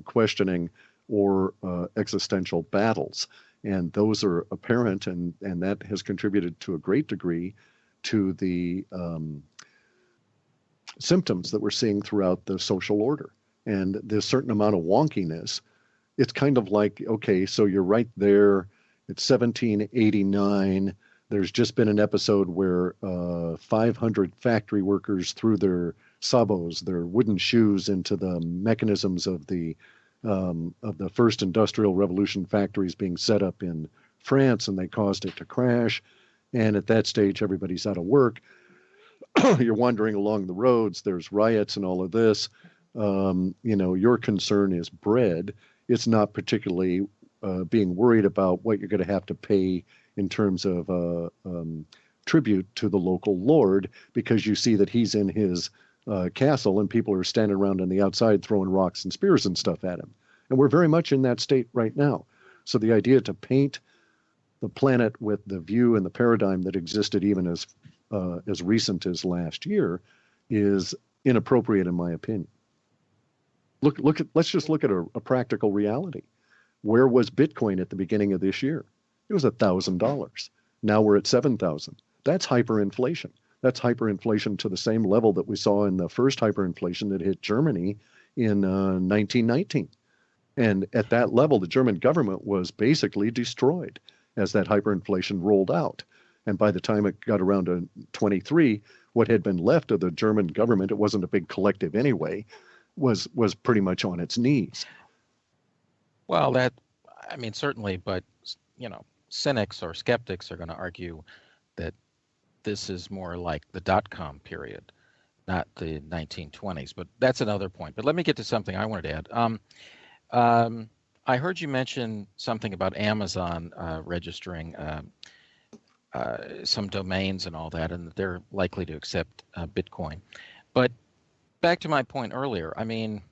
questioning or existential battles. And those are apparent, and that has contributed to a great degree to the symptoms that we're seeing throughout the social order. And there's a certain amount of wonkiness. It's kind of like, okay, so you're right there. It's 1789. There's just been an episode where 500 factory workers threw their sabots, their wooden shoes, into the mechanisms of the first industrial revolution factories being set up in France, and they caused it to crash. And at that stage, everybody's out of work. You're wandering along the roads. There's riots and all of this. Your concern is bread. It's not particularly being worried about what you're going to have to pay in terms of tribute to the local lord, because you see that he's in his castle and people are standing around on the outside throwing rocks and spears and stuff at him. And we're very much in that state right now. So the idea to paint the planet with the view and the paradigm that existed even as recent as last year is inappropriate, in my opinion. Let's just look at a practical reality. Where was Bitcoin at the beginning of this year? It was $1,000. Now we're at 7,000. That's hyperinflation. That's hyperinflation to the same level that we saw in the first hyperinflation that hit Germany in 1919. And at that level, the German government was basically destroyed as that hyperinflation rolled out. And by the time it got around to 23, what had been left of the German government, it wasn't a big collective anyway, was pretty much on its knees. Well, certainly, but, cynics or skeptics are going to argue that this is more like the dot-com period, not the 1920s. But that's another point. But let me get to something I wanted to add. I heard you mention something about Amazon registering some domains and all that, and that they're likely to accept Bitcoin. But back to my point earlier, I went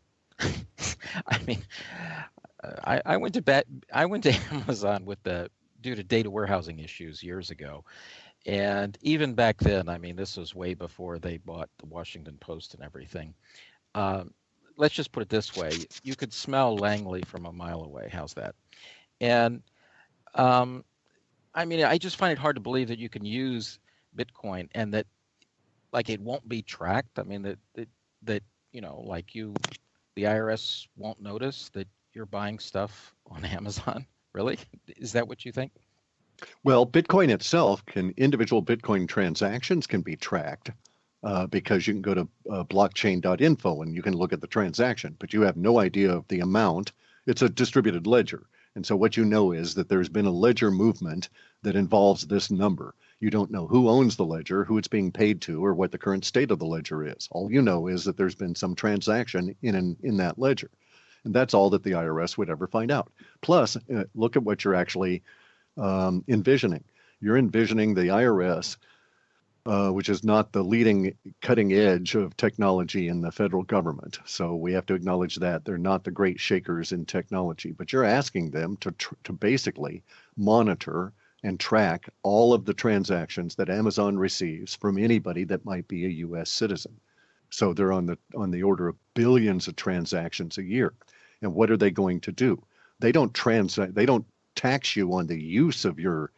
to Amazon due to data warehousing issues years ago. And even back then, this was way before they bought the Washington Post and everything. Let's just put it this way. You could smell Langley from a mile away. How's that? And I just find it hard to believe that you can use Bitcoin and that it won't be tracked. The IRS won't notice that you're buying stuff on Amazon. Really? Is that what you think? Well, Bitcoin itself individual Bitcoin transactions can be tracked because you can go to blockchain.info and you can look at the transaction, but you have no idea of the amount. It's a distributed ledger. And so what you know is that there's been a ledger movement that involves this number. You don't know who owns the ledger, who it's being paid to, or what the current state of the ledger is. All you know is that there's been some transaction in that ledger. And that's all that the IRS would ever find out. Plus, look at what you're actually envisioning. You're envisioning the IRS, which is not the leading cutting edge of technology in the federal government. So we have to acknowledge that they're not the great shakers in technology, but you're asking them to basically monitor and track all of the transactions that Amazon receives from anybody that might be a U.S. citizen. So they're on the order of billions of transactions a year. And what are they going to do? They don't tax you on the use of your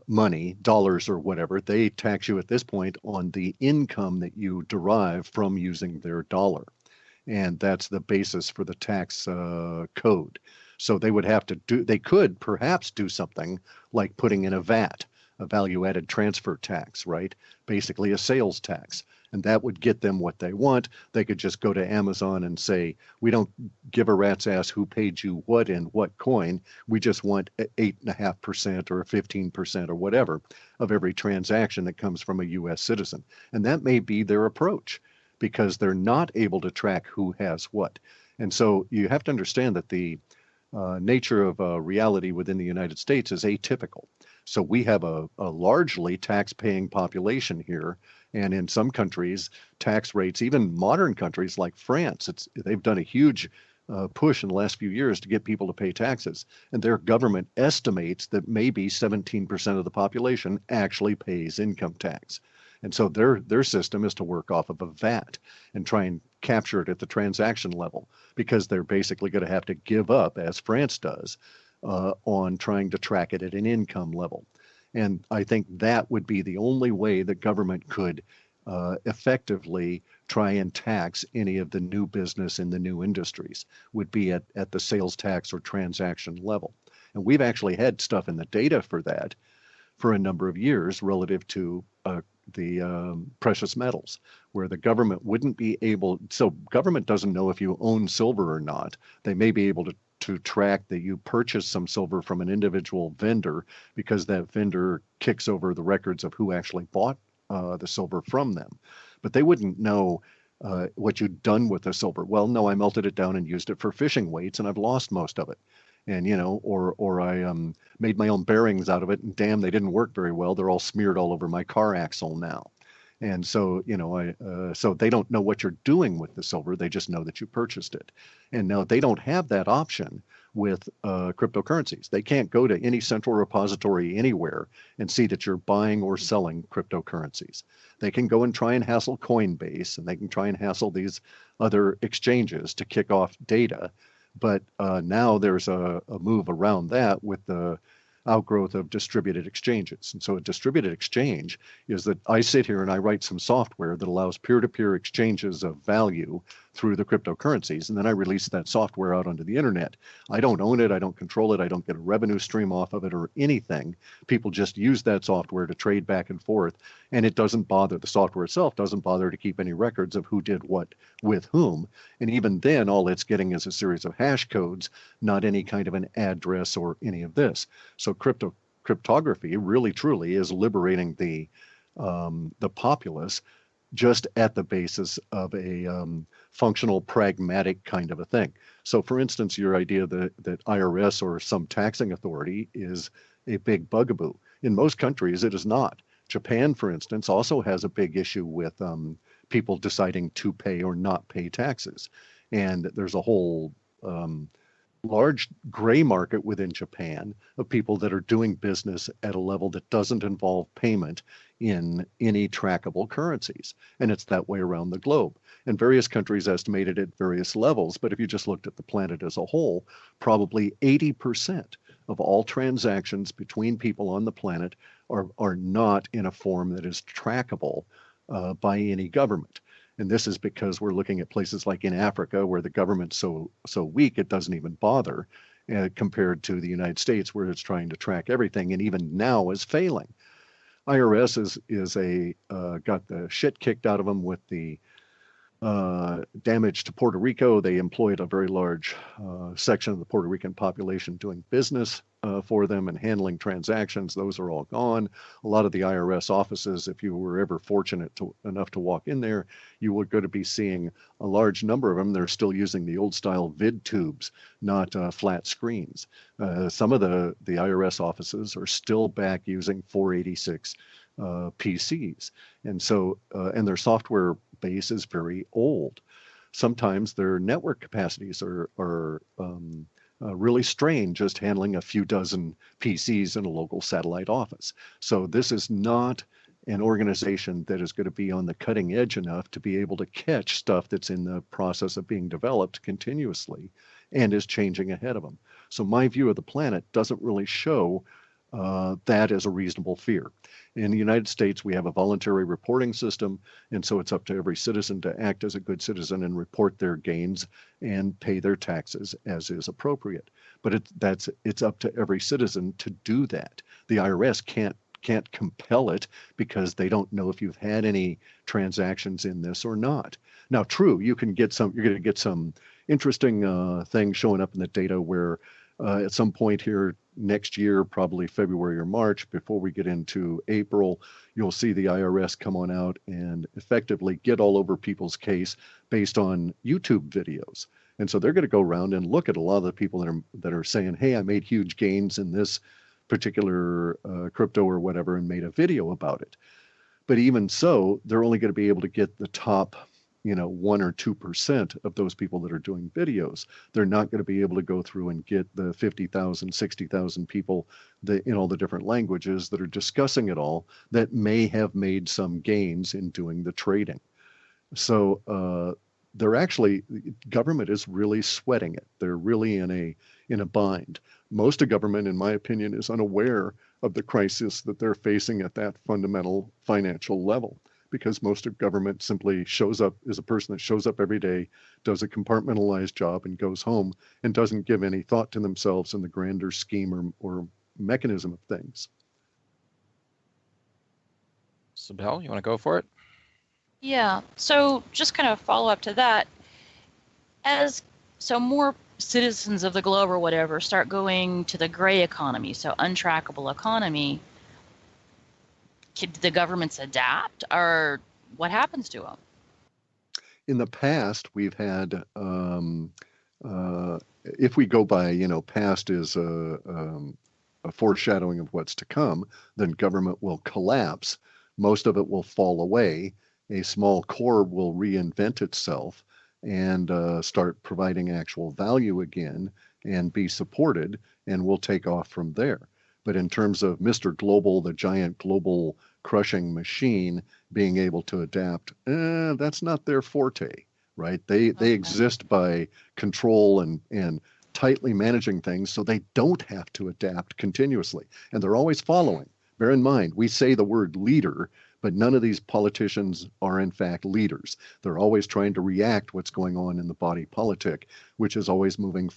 money, dollars or whatever. They tax you at this point on the income that you derive from using their dollar. And that's the basis for the tax code. So they could perhaps do something like putting in a VAT, a value-added transfer tax, right? Basically a sales tax. And that would get them what they want. They could just go to Amazon and say, we don't give a rat's ass who paid you what in what coin. We just want 8.5% or 15% or whatever of every transaction that comes from a U.S. citizen. And that may be their approach because they're not able to track who has what. And so you have to understand that the nature of reality within the United States is atypical. So we have a largely tax-paying population here, and in some countries, tax rates, even modern countries like France, they've done a huge push in the last few years to get people to pay taxes, and their government estimates that maybe 17% of the population actually pays income tax. And so their system is to work off of a VAT and try and capture it at the transaction level, because they're basically going to have to give up, as France does, on trying to track it at an income level. And I think that would be the only way that government could effectively try and tax any of the new business in the new industries, would be at the sales tax or transaction level. And we've actually had stuff in the data for that for a number of years relative to the precious metals, where the government wouldn't be able, so government doesn't know if you own silver or not. They may be able to track that you purchase some silver from an individual vendor, because that vendor kicks over the records of who actually bought the silver from them. But they wouldn't know what you'd done with the silver. Well, no, I melted it down and used it for fishing weights, and I've lost most of it. And, or I made my own bearings out of it, and damn, they didn't work very well. They're all smeared all over my car axle now. And so, so they don't know what you're doing with the silver. They just know that you purchased it. And now they don't have that option with cryptocurrencies. They can't go to any central repository anywhere and see that you're buying or selling cryptocurrencies. They can go and try and hassle Coinbase, and they can try and hassle these other exchanges to kick off data. But now there's a move around that with the outgrowth of distributed exchanges. And so a distributed exchange is that I sit here and I write some software that allows peer-to-peer exchanges of value through the cryptocurrencies, and then I release that software out onto the internet. I don't own it, I don't control it, I don't get a revenue stream off of it or anything. People just use that software to trade back and forth, and it doesn't bother, the software itself doesn't bother to keep any records of who did what with whom. And even then, all it's getting is a series of hash codes, not any kind of an address or any of this. So cryptography really truly is liberating the populace just at the basis of a functional, pragmatic kind of a thing. So for instance, your idea that IRS or some taxing authority is a big bugaboo. In most countries, it is not. Japan, for instance, also has a big issue with people deciding to pay or not pay taxes. And there's a whole large gray market within Japan of people that are doing business at a level that doesn't involve payment in any trackable currencies. And it's that way around the globe. And various countries estimate it at various levels. But if you just looked at the planet as a whole, probably 80% of all transactions between people on the planet are not in a form that is trackable by any government. And this is because we're looking at places like in Africa, where the government's so weak it doesn't even bother, compared to the United States, where it's trying to track everything, and even now is failing. IRS is got the shit kicked out of them with the damage to Puerto Rico. They employed a very large section of the Puerto Rican population doing business for them and handling transactions. Those are all gone. A lot of the IRS offices, if you were ever fortunate enough to walk in there, you were going to be seeing a large number of them. They're still using the old style vid tubes, not flat screens. Some of the IRS offices are still back using 486 PCs. And so, and their software base is very old. Sometimes their network capacities are really strained just handling a few dozen PCs in a local satellite office. So this is not an organization that is going to be on the cutting edge enough to be able to catch stuff that's in the process of being developed continuously and is changing ahead of them. So my view of the planet doesn't really show that as a reasonable fear. In the United States, we have a voluntary reporting system, and so it's up to every citizen to act as a good citizen and report their gains and pay their taxes as is appropriate. But it's up to every citizen to do that. The IRS can't compel it because they don't know if you've had any transactions in this or not. Now, true, you're going to get some interesting things showing up in the data where at some point here next year, probably February or March, before we get into April, you'll see the IRS come on out and effectively get all over people's case based on YouTube videos. And so they're going to go around and look at a lot of the people that are saying, hey, I made huge gains in this particular crypto or whatever and made a video about it. But even so, they're only going to be able to get the top, 1 or 2% of those people that are doing videos. They're not going to be able to go through and get the 50,000, 60,000 people in all the different languages that are discussing it all that may have made some gains in doing the trading. So government is really sweating it. They're really in a bind. Most of government, in my opinion, is unaware of the crisis that they're facing at that fundamental financial level, because most of government simply shows up as a person that shows up every day, does a compartmentalized job, and goes home and doesn't give any thought to themselves in the grander scheme or mechanism of things. Sibel, you want to go for it? Yeah. So just kind of follow up to that. So more citizens of the globe or whatever start going to the gray economy, so untrackable economy, can the governments adapt, or what happens to them? In the past, we've had, if we go by, past is a foreshadowing of what's to come, then government will collapse. Most of it will fall away. A small core will reinvent itself and start providing actual value again and be supported, and we'll take off from there. But in terms of Mr. Global, the giant global crushing machine, being able to adapt, that's not their forte, right? They exist by control and tightly managing things, so they don't have to adapt continuously. And they're always following. Bear in mind, we say the word leader, but none of these politicians are in fact leaders. They're always trying to react what's going on in the body politic, which is always moving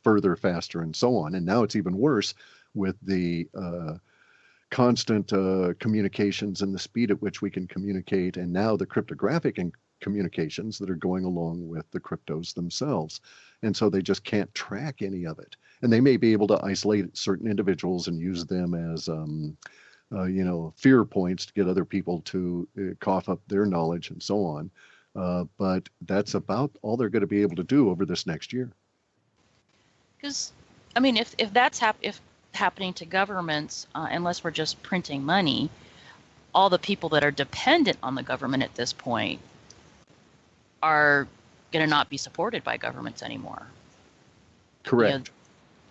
further, faster, and so on. And now it's even worse with the constant communications and the speed at which we can communicate, and now the cryptographic communications that are going along with the cryptos themselves. And so they just can't track any of it. And they may be able to isolate certain individuals and use them as fear points to get other people to cough up their knowledge and so on. But that's about all they're going to be able to do over this next year. Because, I mean, if that's happening to governments, unless we're just printing money, all the people that are dependent on the government at this point are going to not be supported by governments anymore. Correct.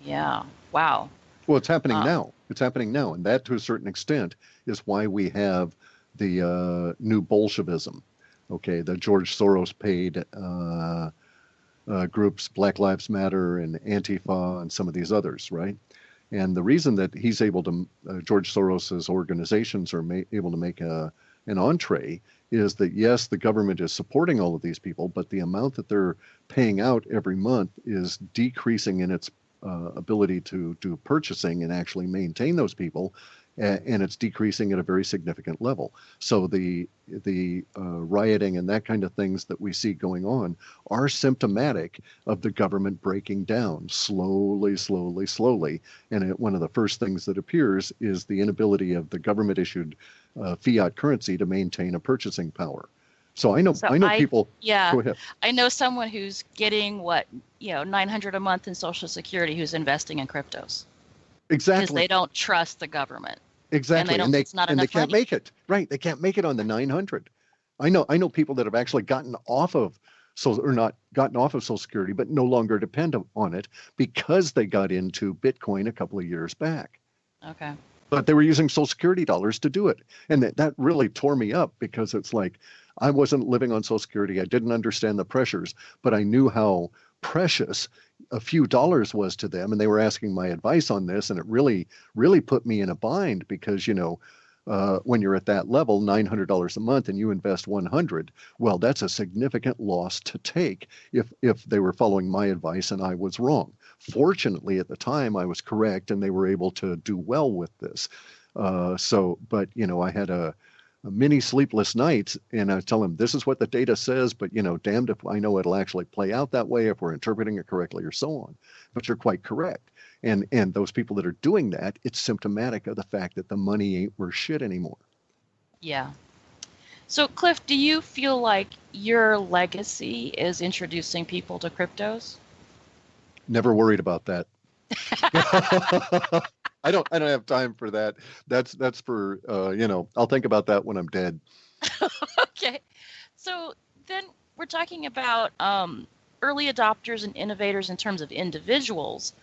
Yeah. Wow. Well, it's happening now. It's happening now. And that, to a certain extent, is why we have the new Bolshevism. Okay, the George Soros paid groups, Black Lives Matter and Antifa and some of these others, right? And the reason that he's able to, George Soros's organizations are able to make an entree is that, yes, the government is supporting all of these people, but the amount that they're paying out every month is decreasing in its ability to do purchasing and actually maintain those people, and it's decreasing at a very significant level. So the rioting and that kind of things that we see going on are symptomatic of the government breaking down slowly. And one of the first things that appears is the inability of the government issued fiat currency to maintain a purchasing power. So I know people. Yeah. Go ahead. I know someone who's getting $900 a month in Social Security who's investing in cryptos. Exactly. Because they don't trust the government. Exactly. And they can't make it. Right. They can't make it on the 900. I know people that have actually gotten off of not gotten off of Social Security, but no longer depend on it because they got into Bitcoin a couple of years back. Okay. But they were using Social Security dollars to do it. And that really tore me up, because it's like, I wasn't living on Social Security. I didn't understand the pressures, but I knew how precious a few dollars was to them. And they were asking my advice on this. And it really, really put me in a bind, because, when you're at that level, $900 a month, and you invest 100, well, that's a significant loss to take if they were following my advice and I was wrong. Fortunately, at the time, I was correct, and they were able to do well with this. But I had a many sleepless nights, and I tell them, this is what the data says, but damned if I know it'll actually play out that way, if we're interpreting it correctly, or so on. But you're quite correct. And those people that are doing that, it's symptomatic of the fact that the money ain't worth shit anymore. Yeah. So, Clif, do you feel like your legacy is introducing people to cryptos? Never worried about that. I don't have time for that. That's for I'll think about that when I'm dead. Okay. So then we're talking about early adopters and innovators in terms of individuals.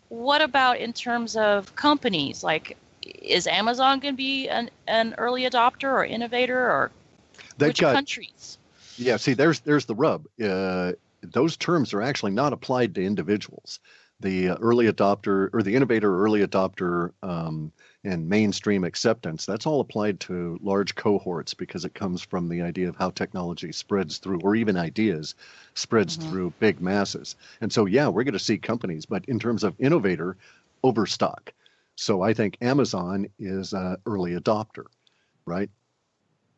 What about in terms of companies? Like, is Amazon going to be an early adopter or innovator, or which countries? Yeah, see, there's the rub. Those terms are actually not applied to individuals. The early adopter or the innovator, early adopter, and mainstream acceptance, that's all applied to large cohorts because it comes from the idea of how technology spreads through, or even ideas spreads through big masses. And so, yeah, we're going to see companies, but in terms of innovator, overstock. So I think Amazon is an early adopter, right?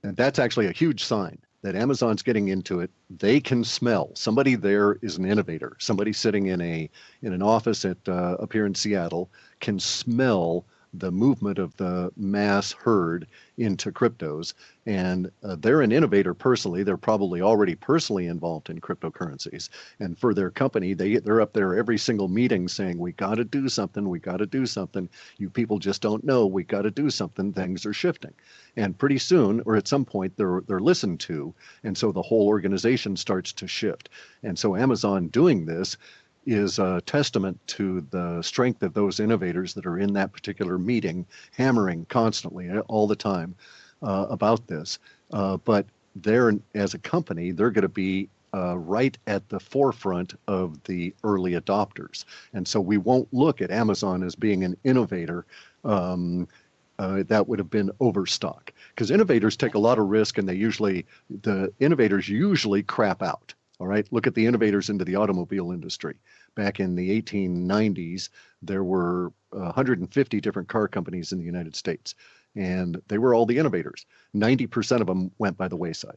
And that's actually a huge sign that Amazon's getting into it. They can smell. Somebody there is an innovator. Somebody sitting in an office at up here in Seattle can smell the movement of the mass herd into cryptos, and they're an innovator personally. They're probably already personally involved in cryptocurrencies, and for their company, they're up there every single meeting saying, "We got to do something. We got to do something. You people just don't know. We got to do something. Things are shifting." And pretty soon, or at some point, they're listened to, and so the whole organization starts to shift. And so Amazon doing this is a testament to the strength of those innovators that are in that particular meeting, hammering constantly all the time about this. But they're, as a company, they're going to be right at the forefront of the early adopters. And so we won't look at Amazon as being an innovator. That would have been overstock, because innovators take a lot of risk, and the innovators usually crap out. All right, look at the innovators into the automobile industry. Back in the 1890s, there were 150 different car companies in the United States, and they were all the innovators. 90% of them went by the wayside.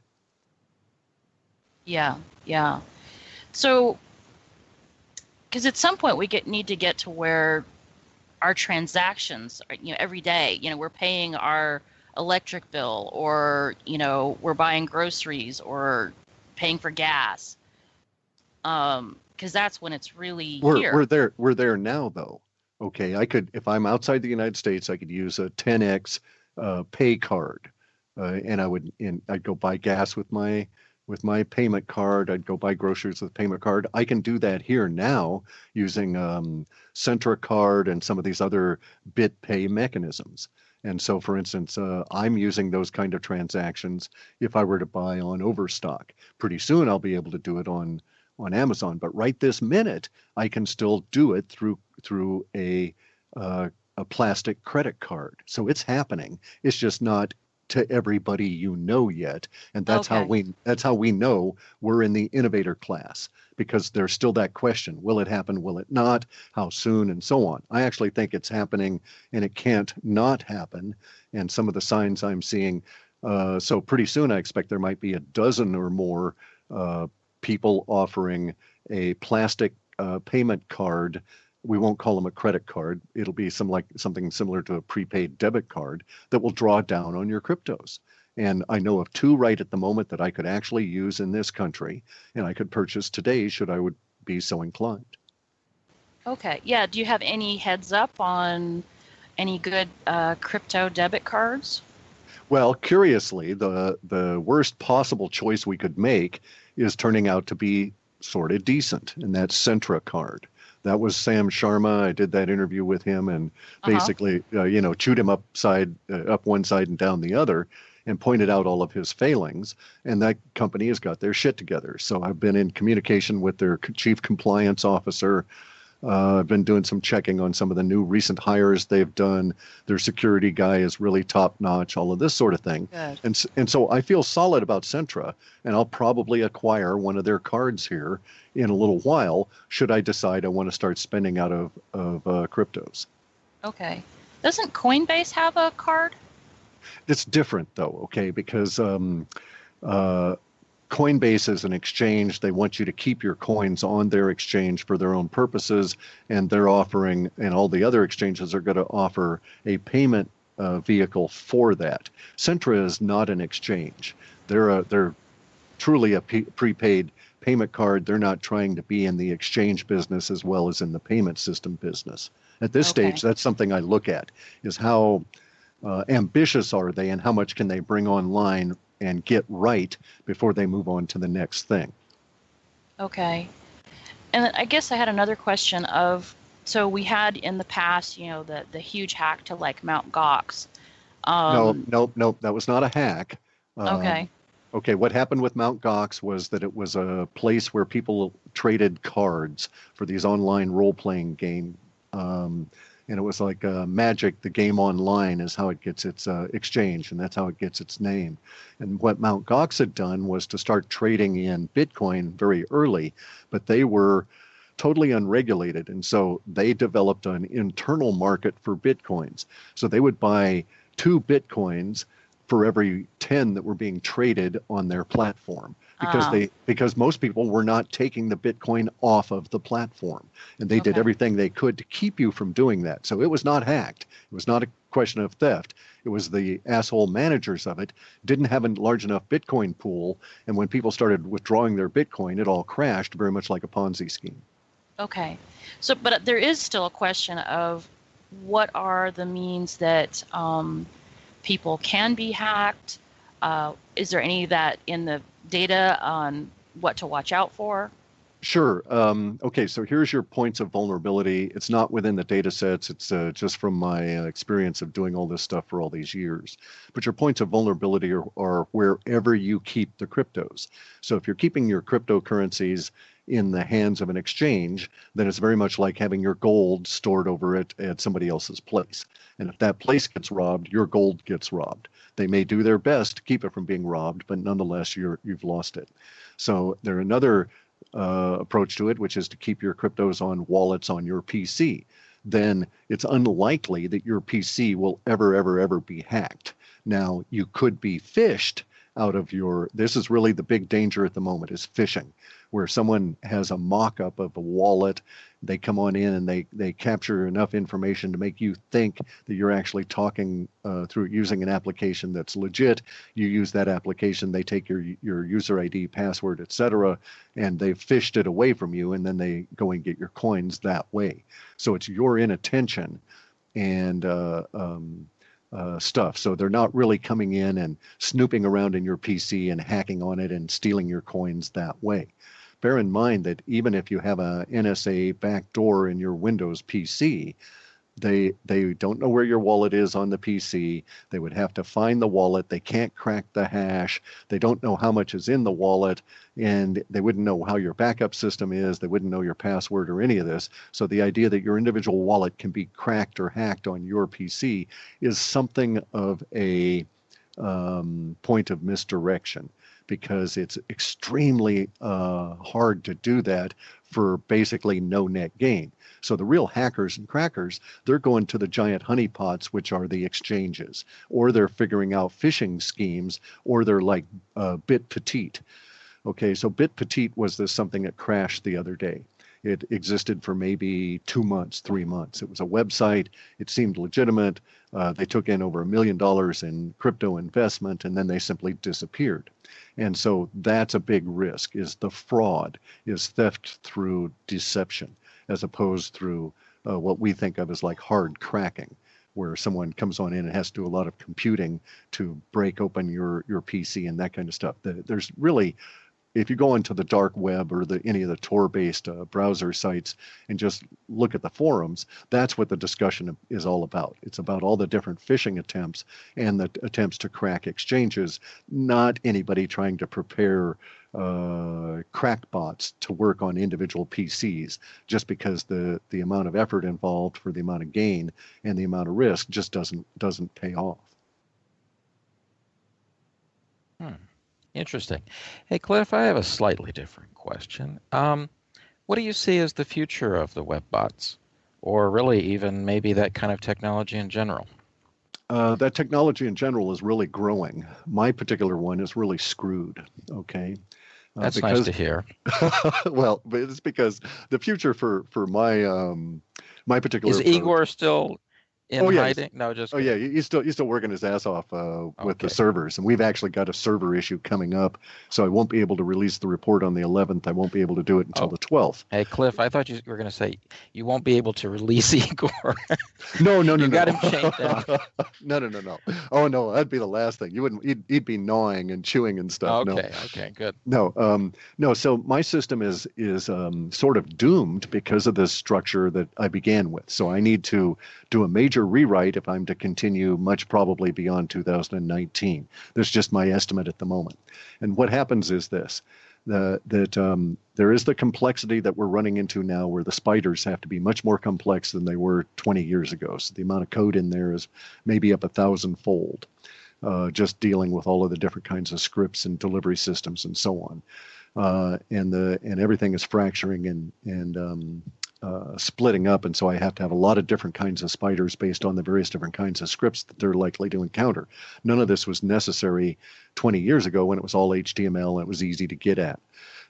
Yeah. So, because at some point we need to get to where our transactions, every day, we're paying our electric bill, or we're buying groceries or paying for gas, because that's when it's really here. We're there now, though. Okay, I could, if I'm outside the United States, I could use a 10x pay card, and I'd go buy gas with my payment card. I'd go buy groceries with payment card. I can do that here now using Centra Card and some of these other bit pay mechanisms. And so, for instance, I'm using those kind of transactions if I were to buy on Overstock. Pretty soon I'll be able to do it on Amazon. But right this minute, I can still do it through a plastic credit card. So it's happening. It's just not to everybody yet. And that's how we know we're in the innovator class, because there's still that question: will it happen? Will it not? How soon? And so on. I actually think it's happening, and it can't not happen. And some of the signs I'm seeing, so pretty soon I expect there might be a dozen or more people offering a plastic payment card. We won't call them a credit card. It'll be something similar to a prepaid debit card that will draw down on your cryptos. And I know of two right at the moment that I could actually use in this country, and I could purchase today should I would be so inclined. Okay. Yeah. Do you have any heads up on any good crypto debit cards? Well, curiously, the worst possible choice we could make is turning out to be sort of decent, and that's Centra Card. That was Sam Sharma. I did that interview with him, and basically, chewed him up one side and down the other, and pointed out all of his failings. And that company has got their shit together. So I've been in communication with their chief compliance officer. I've been doing some checking on some of the new recent hires they've done. Their security guy is really top notch, all of this sort of thing. Good. And so I feel solid about Centra, and I'll probably acquire one of their cards here in a little while, should I decide I want to start spending out of cryptos. Okay. Doesn't Coinbase have a card? It's different, though, okay, because Coinbase is an exchange. They want you to keep your coins on their exchange for their own purposes, and they're offering, and all the other exchanges are going to offer a payment vehicle for that. Centra is not an exchange. They're truly a prepaid payment card. They're not trying to be in the exchange business as well as in the payment system business. At this Okay. stage, that's something I look at, is how ambitious are they and how much can they bring online and get right before they move on to the next thing. Okay. And I guess I had another question of, so we had in the past, the huge hack to like Mount Gox. No, that was not a hack. Okay. Okay, what happened with Mount Gox was that it was a place where people traded cards for these online role-playing game. And it was like Magic, the game online is how it gets its exchange, and that's how it gets its name. And what Mount Gox had done was to start trading in Bitcoin very early, but they were totally unregulated. And so they developed an internal market for Bitcoins. So they would buy 2 Bitcoins for every 10 that were being traded on their platform, because most people were not taking the Bitcoin off of the platform, and they did Okay. everything they could to keep you from doing that. So it was not hacked. It was not a question of theft. It was the asshole managers of it didn't have a large enough Bitcoin pool, and when people started withdrawing their Bitcoin, it all crashed, very much like a Ponzi scheme. Okay. So, but there is still a question of what are the means that people can be hacked? Is there any of that in the data on what to watch out for? Sure. Okay, so here's your points of vulnerability. It's not within the data sets. It's just from my experience of doing all this stuff for all these years. But your points of vulnerability are wherever you keep the cryptos. So if you're keeping your cryptocurrencies in the hands of an exchange, then it's very much like having your gold stored over it at somebody else's place. And if that place gets robbed, your gold gets robbed. They may do their best to keep it from being robbed, but nonetheless, you've lost it. So there's another approach to it, which is to keep your cryptos on wallets on your PC. Then it's unlikely that your PC will ever be hacked. Now, you could be phished out of this is really the big danger at the moment, is phishing, where someone has a mock-up of a wallet, they come on in and they capture enough information to make you think that you're actually talking through using an application that's legit. You use that application, they take your user ID, password, etc., and they've phished it away from you, and then they go and get your coins that way. So it's your inattention and stuff. So they're not really coming in and snooping around in your PC and hacking on it and stealing your coins that way. Bear in mind that even if you have a NSA backdoor in your Windows PC, they don't know where your wallet is on the PC. They would have to find the wallet. They can't crack the hash. They don't know how much is in the wallet, and they wouldn't know how your backup system is. They wouldn't know your password or any of this. So the idea that your individual wallet can be cracked or hacked on your PC is something of a point of misdirection, because it's extremely hard to do that for basically no net gain. So the real hackers and crackers, they're going to the giant honeypots, which are the exchanges, or they're figuring out phishing schemes, or they're like Bit Petite. Okay, so Bit Petite was something that crashed the other day. It existed for maybe 2 months, 3 months. It was a website. It seemed legitimate. They took in over $1 million in crypto investment, and then they simply disappeared. And so that's a big risk, is the fraud, is theft through deception, as opposed through what we think of as like hard cracking, where someone comes on in and has to do a lot of computing to break open your PC and that kind of stuff. There's really, if you go into the dark web or any of the Tor-based browser sites and just look at the forums, that's what the discussion is all about. It's about all the different phishing attempts and the attempts to crack exchanges, not anybody trying to prepare crackbots to work on individual PCs, just because the amount of effort involved for the amount of gain and the amount of risk just doesn't pay off. Interesting. Hey, Cliff, I have a slightly different question. What do you see as the future of the web bots, or really even maybe that kind of technology in general? That technology in general is really growing. My particular one is really screwed, okay? That's nice to hear. Well, it's because the future for my my particular is approach, Igor still in Oh yeah, hiding? No, just oh yeah, kidding. he's still working his ass off with the Okay. servers, and we've actually got a server issue coming up, so I won't be able to release the report on the 11th. I won't be able to do it until Oh, the 12th. hey, Cliff, I thought you were going to say you won't be able to release Igor. No, no, no, You got no. him chained down. No, no, no, no. Oh no, that'd be the last thing. You wouldn't. He'd be gnawing and chewing and stuff. No, Okay, okay, good. no, no. So my system is sort of doomed because of this structure that I began with. So I need to do a major rewrite if I'm to continue much probably beyond 2019. There's just my estimate at the moment. And what happens is this. There is the complexity that we're running into now where the spiders have to be much more complex than they were 20 years ago. So the amount of code in there is maybe up 1,000-fold, just dealing with all of the different kinds of scripts and delivery systems and so on. And everything is fracturing and splitting up, and so I have to have a lot of different kinds of spiders based on the various different kinds of scripts that they're likely to encounter. None of this was necessary 20 years ago when it was all HTML and it was easy to get at.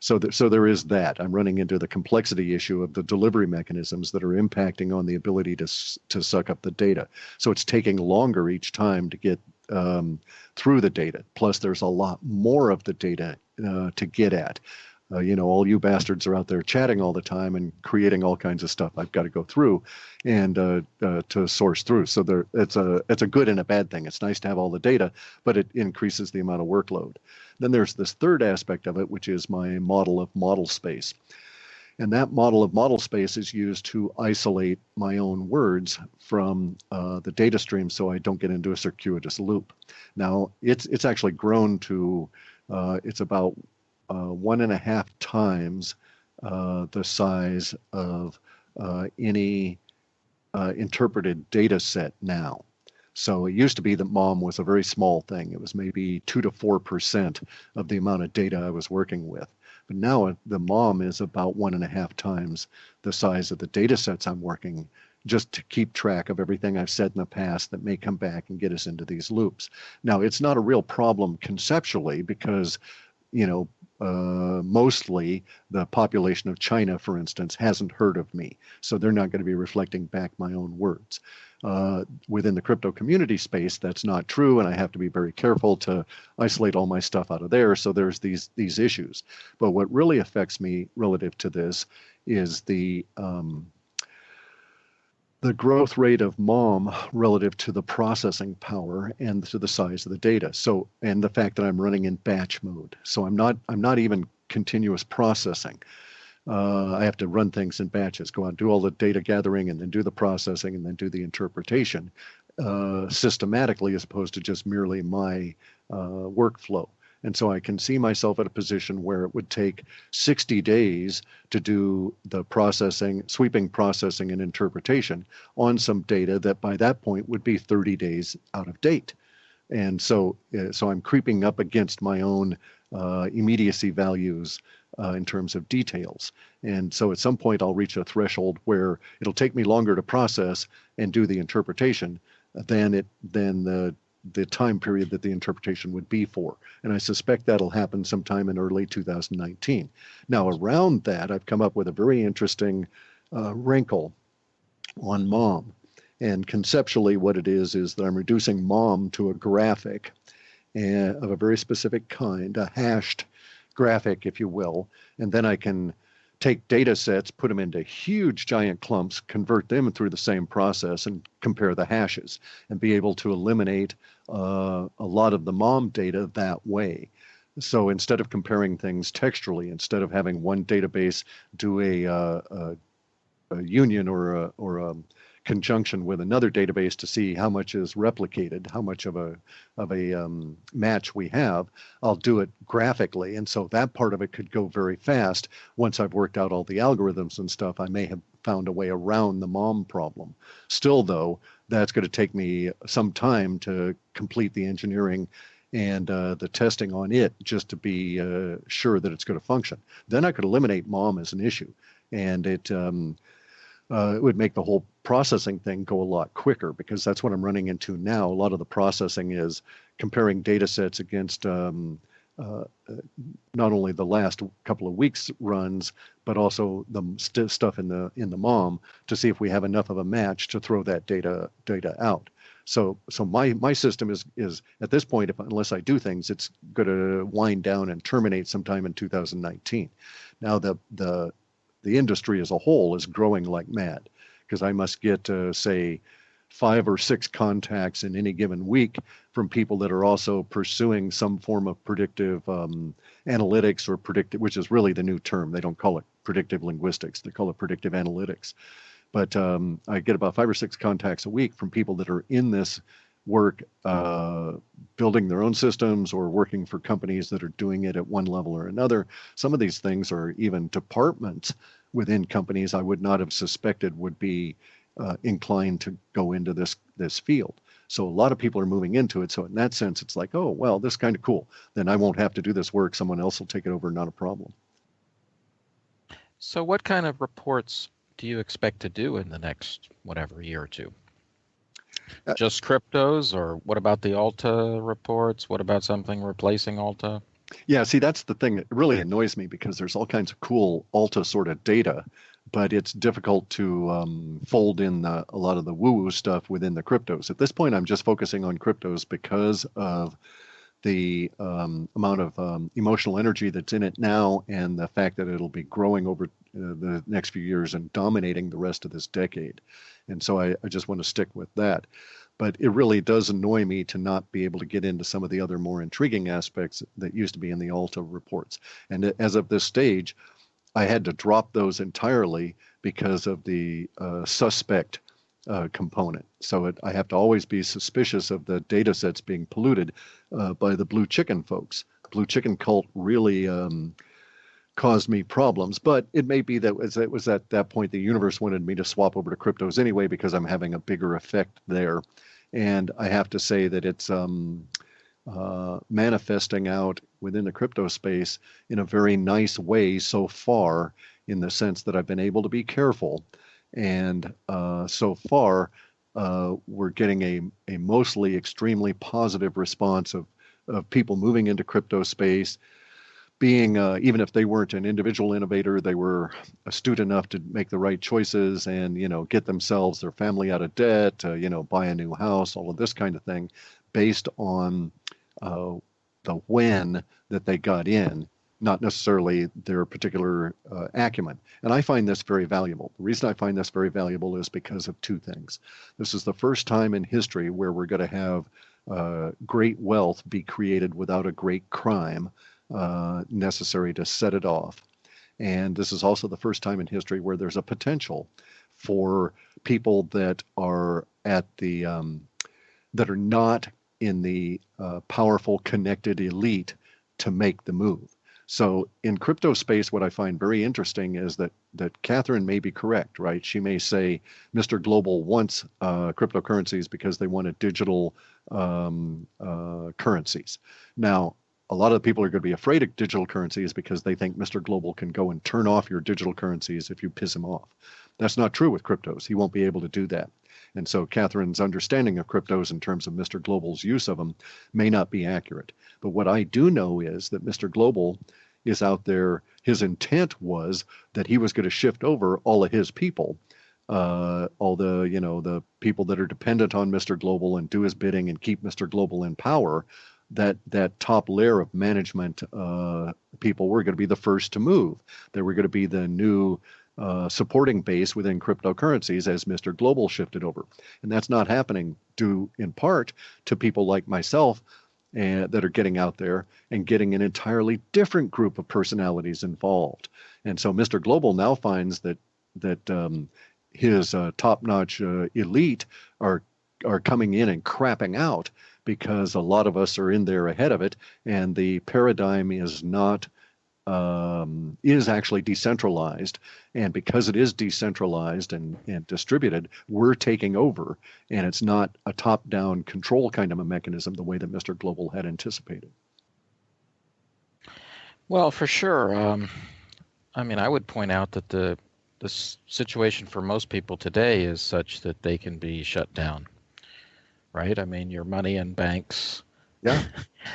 So there is that. I'm running into the complexity issue of the delivery mechanisms that are impacting on the ability to suck up the data. So it's taking longer each time to get through the data. Plus, there's a lot more of the data to get at. All you bastards are out there chatting all the time and creating all kinds of stuff I've got to go through and to source through. So it's a good and a bad thing. It's nice to have all the data, but it increases the amount of workload. Then there's this third aspect of it, which is my model of model space. And that model of model space is used to isolate my own words from the data stream so I don't get into a circuitous loop. Now, it's actually grown to, it's about 1.5 times the size of any interpreted data set now. So it used to be that MOM was a very small thing. It was maybe 2 to 4% of the amount of data I was working with. But now the MOM is about 1.5 times the size of the data sets I'm working, just to keep track of everything I've said in the past that may come back and get us into these loops. Now, it's not a real problem conceptually because, mostly the population of China, for instance, hasn't heard of me. So they're not going to be reflecting back my own words. Within the crypto community space, that's not true, and I have to be very careful to isolate all my stuff out of there. So there's these issues. But what really affects me relative to this is the growth rate of MOM relative to the processing power and to the size of the data. So, and the fact that I'm running in batch mode. So I'm not even continuous processing. I have to run things in batches, go out, do all the data gathering, and then do the processing, and then do the interpretation systematically, as opposed to just merely my workflow. And so I can see myself at a position where it would take 60 days to do the processing, sweeping processing and interpretation on some data that by that point would be 30 days out of date. And so I'm creeping up against my own immediacy values in terms of details. And so at some point I'll reach a threshold where it'll take me longer to process and do the interpretation than the time period that the interpretation would be for. And I suspect that'll happen sometime in early 2019. Now, around that, I've come up with a very interesting wrinkle on MOM. And conceptually, what it is that I'm reducing MOM to a graphic of a very specific kind, a hashed graphic, if you will, and then I can take data sets, put them into huge giant clumps, convert them through the same process and compare the hashes and be able to eliminate a lot of the MOM data that way. So instead of comparing things textually, instead of having one database do a union or a conjunction with another database to see how much is replicated, how much of a match we have, I'll do it graphically. And so that part of it could go very fast. Once I've worked out all the algorithms and stuff, I may have found a way around the MOM problem. Still, though, that's going to take me some time to complete the engineering and the testing on it just to be sure that it's going to function. Then I could eliminate MOM as an issue, and it would make the whole processing thing go a lot quicker, because that's what I'm running into now. A lot of the processing is comparing data sets against not only the last couple of weeks runs, but also the stuff in the mom to see if we have enough of a match to throw that data out. So my system is at this point, unless I do things, it's going to wind down and terminate sometime in 2019. Now the industry as a whole is growing like mad, because I must get say 5 or 6 contacts in any given week from people that are also pursuing some form of predictive analytics, or predictive, which is really the new term. They don't call it predictive linguistics, they call it predictive analytics. But I get about 5 or 6 contacts a week from people that are in this work, building their own systems or working for companies that are doing it at one level or another. Some of these things are even departments within companies I would not have suspected would be inclined to go into this field. So a lot of people are moving into it. So in that sense, it's like, oh, well, this is kind of cool. Then I won't have to do this work. Someone else will take it over, not a problem. So what kind of reports do you expect to do in the next, whatever, year or two? Just cryptos, or what about the Alta reports? What about something replacing Alta? Yeah, see, that's the thing that really annoys me, because there's all kinds of cool Alta sort of data, but it's difficult to fold in a lot of the woo-woo stuff within the cryptos. At this point, I'm just focusing on cryptos because of the amount of emotional energy that's in it now, and the fact that it'll be growing over the next few years and dominating the rest of this decade. And so I just want to stick with that. But it really does annoy me to not be able to get into some of the other more intriguing aspects that used to be in the Alta reports. And as of this stage, I had to drop those entirely because of the suspect component. So I have to always be suspicious of the data sets being polluted by the blue chicken folks. The blue chicken cult really caused me problems, but it may be that it was at that point the universe wanted me to swap over to cryptos anyway, because I'm having a bigger effect there. And I have to say that it's manifesting out within the crypto space in a very nice way so far, in the sense that I've been able to be careful. And so far, we're getting a mostly extremely positive response of people moving into crypto space, being, even if they weren't an individual innovator, they were astute enough to make the right choices and, get themselves, their family out of debt, buy a new house, all of this kind of thing, based on the when that they got in, not necessarily their particular acumen. And I find this very valuable. The reason I find this very valuable is because of 2 things. This is the first time in history where we're going to have great wealth be created without a great crime necessary to set it off. And this is also the first time in history where there's a potential for people that are at the that are not in the powerful connected elite to make the move. So in crypto space, what I find very interesting is that Catherine may be correct, right? She may say Mr. Global wants cryptocurrencies because they wanted digital currencies. Now, a lot of the people are going to be afraid of digital currencies because they think Mr. Global can go and turn off your digital currencies if you piss him off. That's not true with cryptos. He won't be able to do that. And so Catherine's understanding of cryptos in terms of Mr. Global's use of them may not be accurate. But what I do know is that Mr. Global is out there. His intent was that he was going to shift over all of his people, all the people that are dependent on Mr. Global, and do his bidding and keep Mr. Global in power. That top layer of management people were going to be the first to move. They were going to be the new supporting base within cryptocurrencies as Mr. Global shifted over. And that's not happening due in part to people like myself that are getting out there and getting an entirely different group of personalities involved. And so Mr. Global now finds that his top-notch elite are coming in and crapping out, because a lot of us are in there ahead of it, and the paradigm is not is actually decentralized. And because it is decentralized and distributed, we're taking over, and it's not a top-down control kind of a mechanism the way that Mr. Global had anticipated. Well, for sure. I would point out that the situation for most people today is such that they can be shut down. Right? Your money in banks Yeah.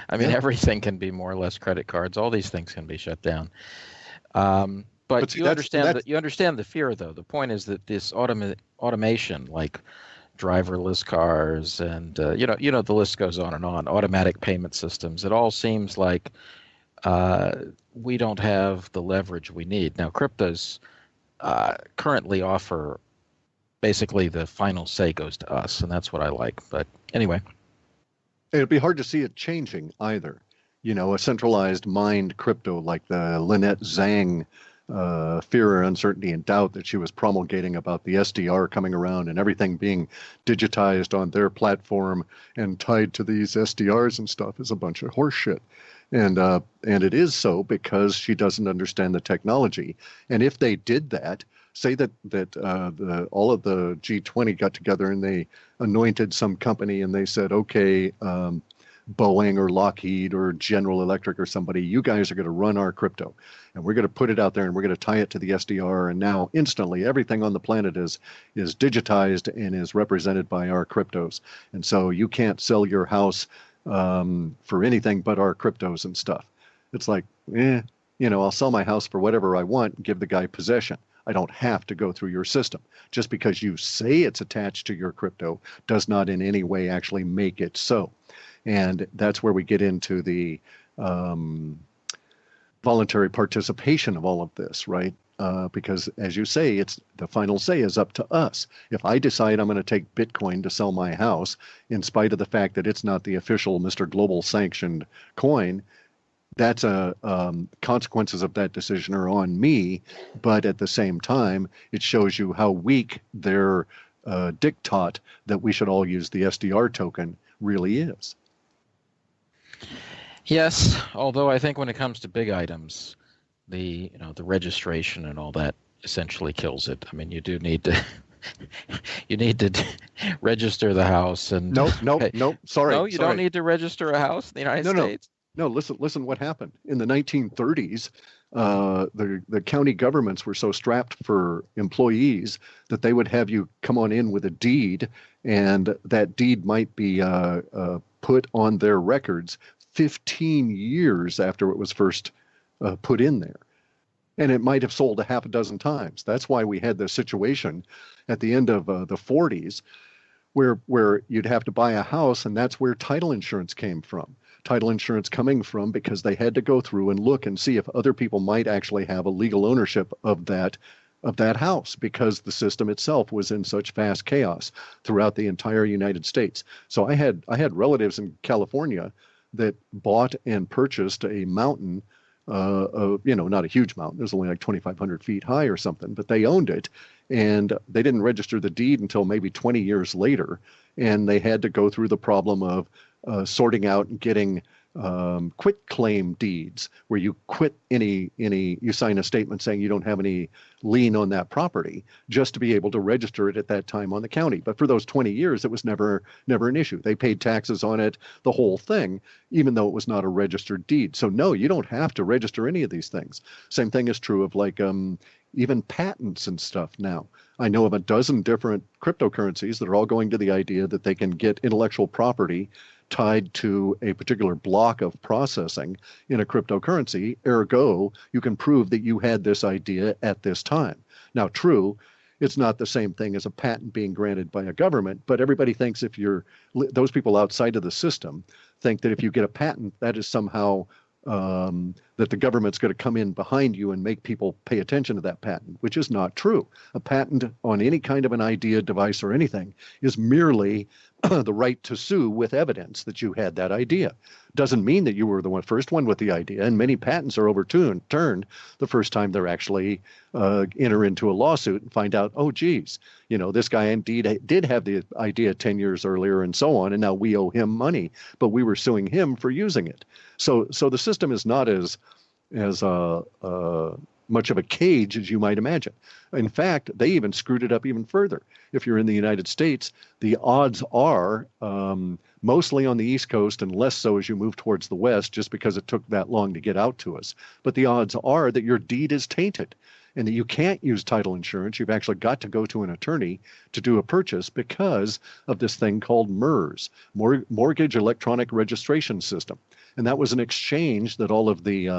I mean, Yeah. everything can be more or less credit cards. All these things can be shut down. But see, you understand that. You understand the fear, though. The point is that this automation, like driverless cars, and the list goes on and on. Automatic payment systems. It all seems like we don't have the leverage we need. Now, cryptos currently offer basically the final say goes to us, and that's what I like. But anyway. It'd be hard to see it changing either. A centralized mined crypto like the Lynette Zhang fear, uncertainty, and doubt that she was promulgating about the SDR coming around and everything being digitized on their platform and tied to these SDRs and stuff is a bunch of horseshit. And it is so because she doesn't understand the technology. And if they did that, say that all of the G20 got together and they anointed some company and they said, okay, Boeing or Lockheed or General Electric or somebody, you guys are going to run our crypto and we're going to put it out there and we're going to tie it to the SDR. And now instantly everything on the planet is digitized and is represented by our cryptos. And so you can't sell your house for anything but our cryptos and stuff. It's like, I'll sell my house for whatever I want and give the guy possession. I don't have to go through your system. Just because you say it's attached to your crypto does not in any way actually make it so. And that's where we get into the voluntary participation of all of this, right? Because as you say, it's the final say is up to us. If I decide I'm going to take Bitcoin to sell my house, in spite of the fact that it's not the official Mr. Global sanctioned coin, that's consequences of that decision are on me. But at the same time, it shows you how weak their diktat that we should all use the SDR token really is. Yes, although I think when it comes to big items, the registration and all that essentially kills it. I mean, you do need to register the house and no, sorry. No, you don't need to register a house in the United States. No, listen what happened. In the 1930s, the county governments were so strapped for employees that they would have you come on in with a deed, and that deed might be put on their records 15 years after it was first put in there. And it might have sold a half a dozen times. That's why we had the situation at the end of the 40s where you'd have to buy a house, and that's where title insurance came from. Title insurance coming from because they had to go through and look and see if other people might actually have a legal ownership of that house, because the system itself was in such fast chaos throughout the entire United States. So I had relatives in California that bought and purchased a mountain, not a huge mountain. It was only like 2,500 feet high or something, but they owned it, and they didn't register the deed until maybe 20 years later, and they had to go through the problem of sorting out and getting quit claim deeds, where you quit you sign a statement saying you don't have any lien on that property, just to be able to register it at that time on the county. But for those 20 years, it was never an issue. They paid taxes on it, the whole thing, even though it was not a registered deed. So no, you don't have to register any of these things. Same thing is true of even patents and stuff now. I know of a dozen different cryptocurrencies that are all going to the idea that they can get intellectual property tied to a particular block of processing in a cryptocurrency. Ergo, you can prove that you had this idea at this time. Now, true, it's not the same thing as a patent being granted by a government, but everybody thinks those people outside of the system think that if you get a patent, that is somehow that the government's going to come in behind you and make people pay attention to that patent, which is not true. A patent on any kind of an idea, device, or anything is merely the right to sue with evidence that you had that idea. Doesn't mean that you were the first one with the idea, and many patents are overturned the first time they're actually enter into a lawsuit and find out, oh, geez, this guy indeed did have the idea 10 years earlier and so on, and now we owe him money, but we were suing him for using it. So the system is not as much of a cage as you might imagine. In fact, they even screwed it up even further. If you're in the United States, the odds are mostly on the East Coast and less so as you move towards the West, just because it took that long to get out to us. But the odds are that your deed is tainted. and that you can't use title insurance. You've actually got to go to an attorney to do a purchase because of this thing called MERS, Mortgage Electronic Registration System. And that was an exchange that all of the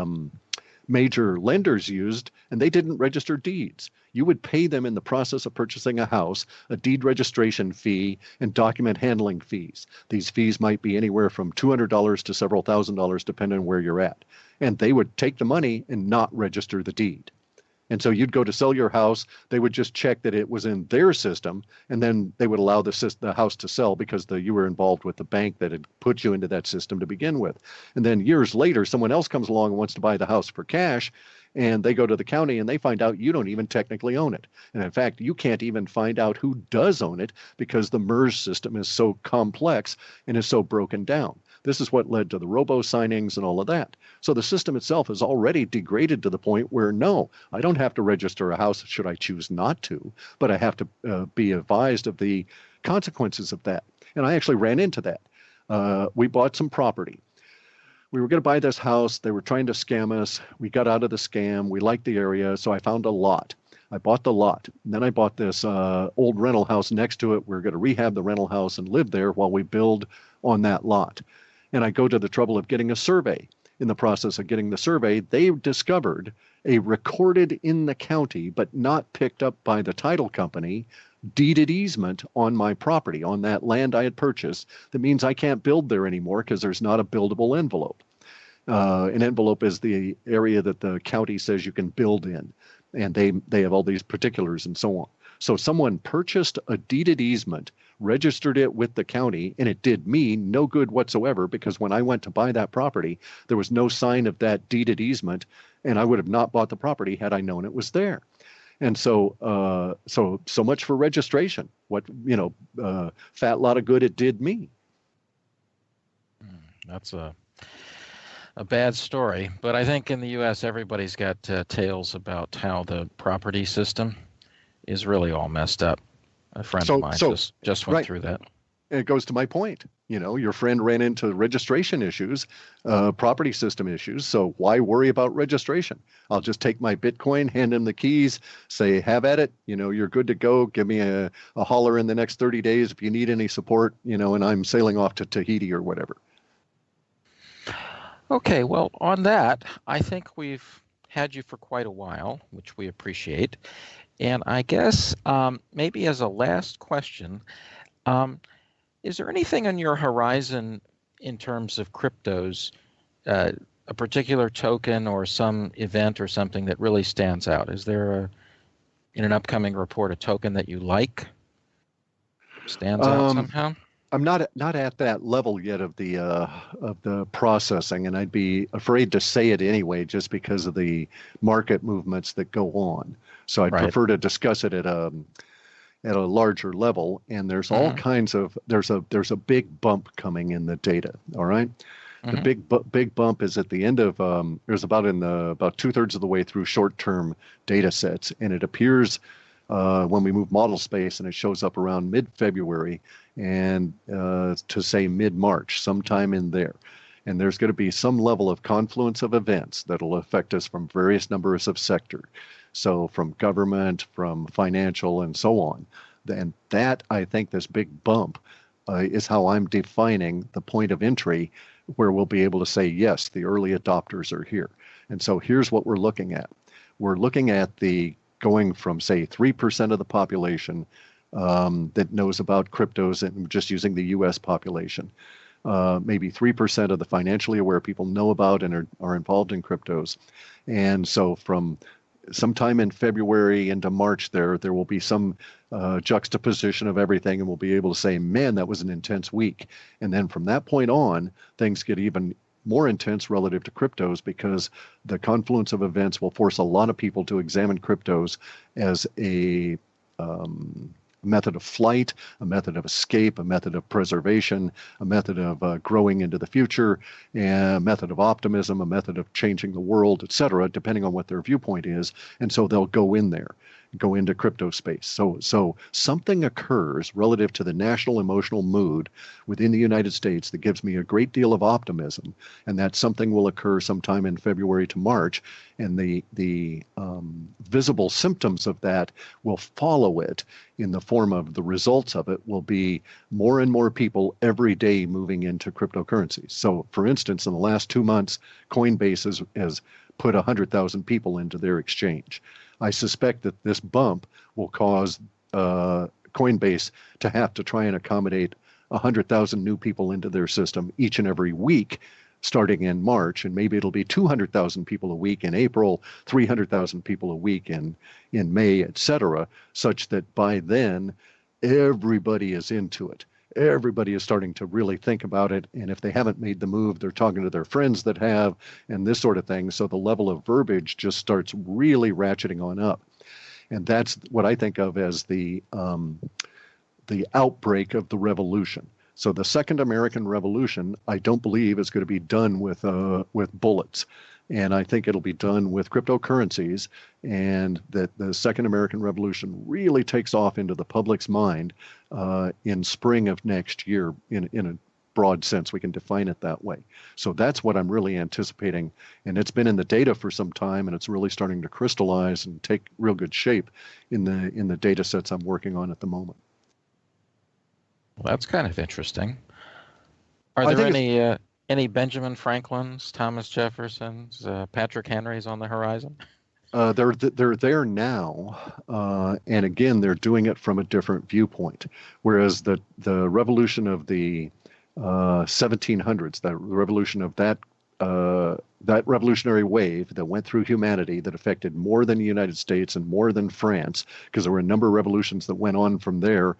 major lenders used, and they didn't register deeds. You would pay them in the process of purchasing a house a deed registration fee and document handling fees. These fees might be anywhere from $200 to several $1,000s, depending on where you're at. And they would take the money and not register the deed. And so you'd go to sell your house, they would just check that it was in their system, and then they would allow the house to sell because you were involved with the bank that had put you into that system to begin with. And then years later, someone else comes along and wants to buy the house for cash, and they go to the county and they find out you don't even technically own it. And in fact, you can't even find out who does own it because the MERS system is so complex and is so broken down. This is what led to the robo-signings and all of that. So the system itself is already degraded to the point where, no, I don't have to register a house should I choose not to, but I have to be advised of the consequences of that. And I actually ran into that. We bought some property. We were going to buy this house. They were trying to scam us. We got out of the scam. We liked the area, so I found a lot. I bought the lot. And then I bought this old rental house next to it. We were going to rehab the rental house and live there while we build on that lot. And I go to the trouble of getting a survey. In the process of getting the survey, they discovered a recorded in the county, but not picked up by the title company, deeded easement on my property, on that land I had purchased. That means I can't build there anymore because there's not a buildable envelope. An envelope is the area that the county says you can build in, and they have all these particulars and so on. So someone purchased a deeded easement, registered it with the county, and it did me no good whatsoever because when I went to buy that property, there was no sign of that deeded easement, and I would have not bought the property had I known it was there. And so so much for registration. What, fat lot of good it did me. That's a bad story, but I think in the U.S. everybody's got tales about how the property system is really all messed up. A friend of mine just went through that. It goes to my point. Your friend ran into registration issues, property system issues. So why worry about registration? I'll just take my Bitcoin, hand him the keys, say, have at it. You're good to go. Give me a holler in the next 30 days if you need any support, and I'm sailing off to Tahiti or whatever. Okay, well, on that, I think we've had you for quite a while, which we appreciate. And I guess maybe as a last question, is there anything on your horizon in terms of cryptos, a particular token or some event or something that really stands out? Is there in an upcoming report a token that you like, stands out somehow? I'm not at that level yet of the processing, and I'd be afraid to say it anyway, just because of the market movements that go on. So I'd prefer to discuss it at a larger level. And there's all kinds of there's a big bump coming in the data. All right, the big bump is at the end of there's about 2/3 of the way through short-term data sets, and it appears when we move model space, and it shows up around mid-February and to say mid-March, sometime in there. And there's going to be some level of confluence of events that will affect us from various numbers of sectors. So from government, from financial, and so on. And that, I think, this big bump is how I'm defining the point of entry where we'll be able to say, yes, the early adopters are here. And so here's what we're looking at. We're looking at the going from, say, 3% of the population that knows about cryptos, and just using the U.S. population. Maybe 3% of the financially aware people know about and are involved in cryptos. And so from sometime in February into March there will be some juxtaposition of everything, and we'll be able to say, man, that was an intense week. And then from that point on, things get even more intense relative to cryptos, because the confluence of events will force a lot of people to examine cryptos as a method of flight, a method of escape, a method of preservation, a method of growing into the future, a method of optimism, a method of changing the world, etc., depending on what their viewpoint is. And so they'll go in there. go into crypto space. So something occurs relative to the national emotional mood within the United States that gives me a great deal of optimism, and that something will occur sometime in February to March, and the visible symptoms of that will follow it in the form of the results of it will be more and more people every day moving into cryptocurrencies. So, for instance, in the last 2 months, Coinbase has put 100,000 people into their exchange. I suspect that this bump will cause Coinbase to have to try and accommodate 100,000 new people into their system each and every week, starting in March, and maybe it'll be 200,000 people a week in April, 300,000 people a week in May, etc., such that by then everybody is into it. Everybody is starting to really think about it, and if they haven't made the move, they're talking to their friends that have, and this sort of thing. So the level of verbiage just starts really ratcheting on up, and that's what I think of as the outbreak of the revolution. So the Second American Revolution, I don't believe is going to be done with bullets. And I think it'll be done with cryptocurrencies, and that the Second American Revolution really takes off into the public's mind in spring of next year in a broad sense. We can define it that way. So that's what I'm really anticipating. And it's been in the data for some time, and it's really starting to crystallize and take real good shape in the data sets I'm working on at the moment. Well, that's kind of interesting. Are there any Benjamin Franklins, Thomas Jeffersons, Patrick Henrys on the horizon? They're there now, and again, they're doing it from a different viewpoint. Whereas the revolution of the 1700s, the revolution of that revolutionary wave that went through humanity that affected more than the United States and more than France, because there were a number of revolutions that went on from there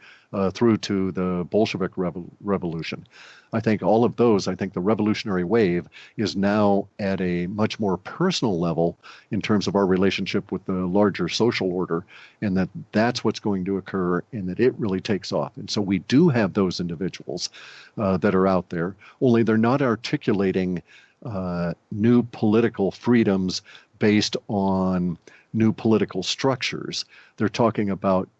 through to the Bolshevik revolution. I think all of those, I think the revolutionary wave is now at a much more personal level in terms of our relationship with the larger social order, and that's what's going to occur, and that it really takes off. And so we do have those individuals that are out there, only they're not articulating new political freedoms based on new political structures. They're talking about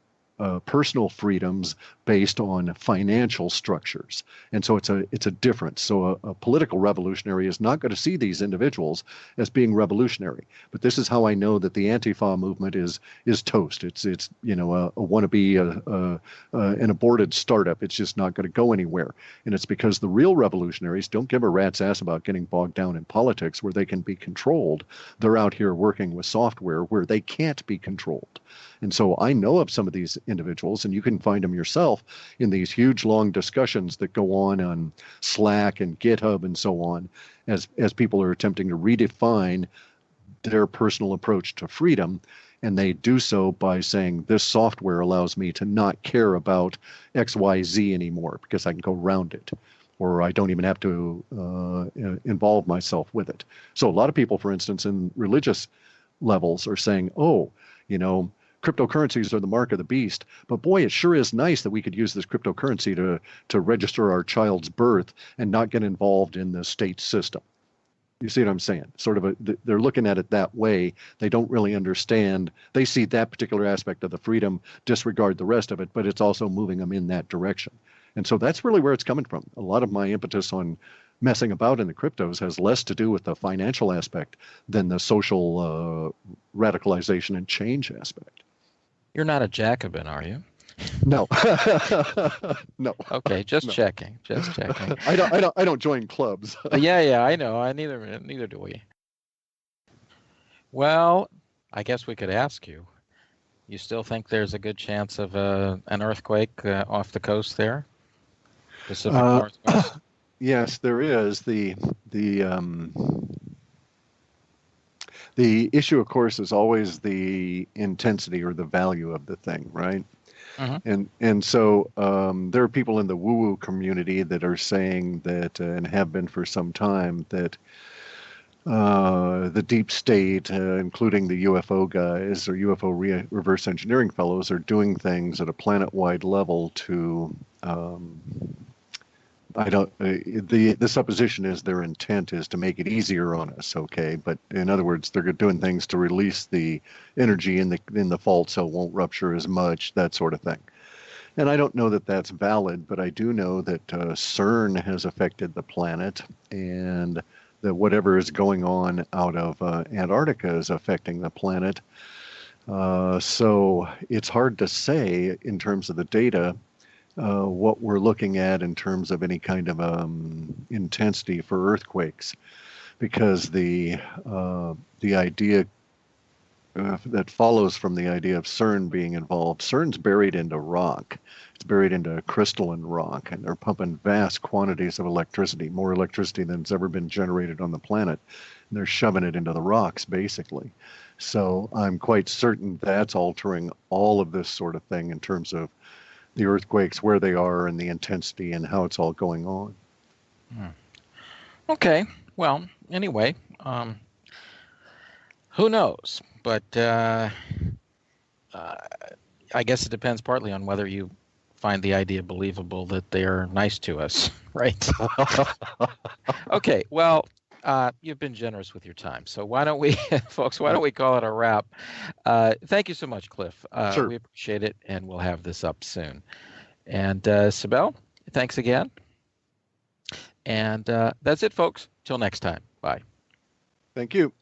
personal freedoms based on financial structures. And so it's a difference. So a political revolutionary is not going to see these individuals as being revolutionary. But this is how I know that the Antifa movement is toast. It's a wannabe, an aborted startup. It's just not going to go anywhere. And it's because the real revolutionaries don't give a rat's ass about getting bogged down in politics where they can be controlled. They're out here working with software where they can't be controlled. And so I know of some of these individuals, and you can find them yourself in these huge, long discussions that go on Slack and GitHub and so on, as people are attempting to redefine their personal approach to freedom. And they do so by saying, this software allows me to not care about XYZ anymore because I can go around it, or I don't even have to involve myself with it. So a lot of people, for instance, in religious levels are saying, cryptocurrencies are the mark of the beast, but boy, it sure is nice that we could use this cryptocurrency to register our child's birth and not get involved in the state system. You see what I'm saying? They're looking at it that way. They don't really understand. They see that particular aspect of the freedom, disregard the rest of it, but it's also moving them in that direction. And so that's really where it's coming from. A lot of my impetus on messing about in the cryptos has less to do with the financial aspect than the social radicalization and change aspect. You're not a Jacobin, are you? No. No. Okay, just No. checking. I don't join clubs. Yeah, I know. Neither do we. Well, I guess we could ask you. You still think there's a good chance of an earthquake off the coast there, Pacific Northwest? Yes, there is. The issue, of course, is always the intensity or the value of the thing, right? Mm-hmm. And so there are people in the woo-woo community that are saying that, and have been for some time, that the deep state, including the UFO guys or UFO reverse engineering fellows, are doing things at a planet-wide level to I don't. The supposition is their intent is to make it easier on us. Okay, but in other words, they're doing things to release the energy in the fault so it won't rupture as much. That sort of thing. And I don't know that that's valid, but I do know that CERN has affected the planet, and that whatever is going on out of Antarctica is affecting the planet. So it's hard to say in terms of the data what we're looking at in terms of any kind of intensity for earthquakes, because the idea that follows from the idea of CERN being involved. CERN's buried into rock. It's buried into crystalline rock, and they're pumping vast quantities of electricity, more electricity than's ever been generated on the planet. And they're shoving it into the rocks, basically. So I'm quite certain that's altering all of this sort of thing in terms of the earthquakes, where they are, and the intensity, and how it's all going on. Okay. Well, anyway, who knows? But I guess it depends partly on whether you find the idea believable that they're nice to us, right? Okay. Well, you've been generous with your time, so why don't we, folks? Why don't we call it a wrap? Thank you so much, Cliff. Sure. We appreciate it, and we'll have this up soon. And Sibel, thanks again. And that's it, folks. Till next time. Bye. Thank you.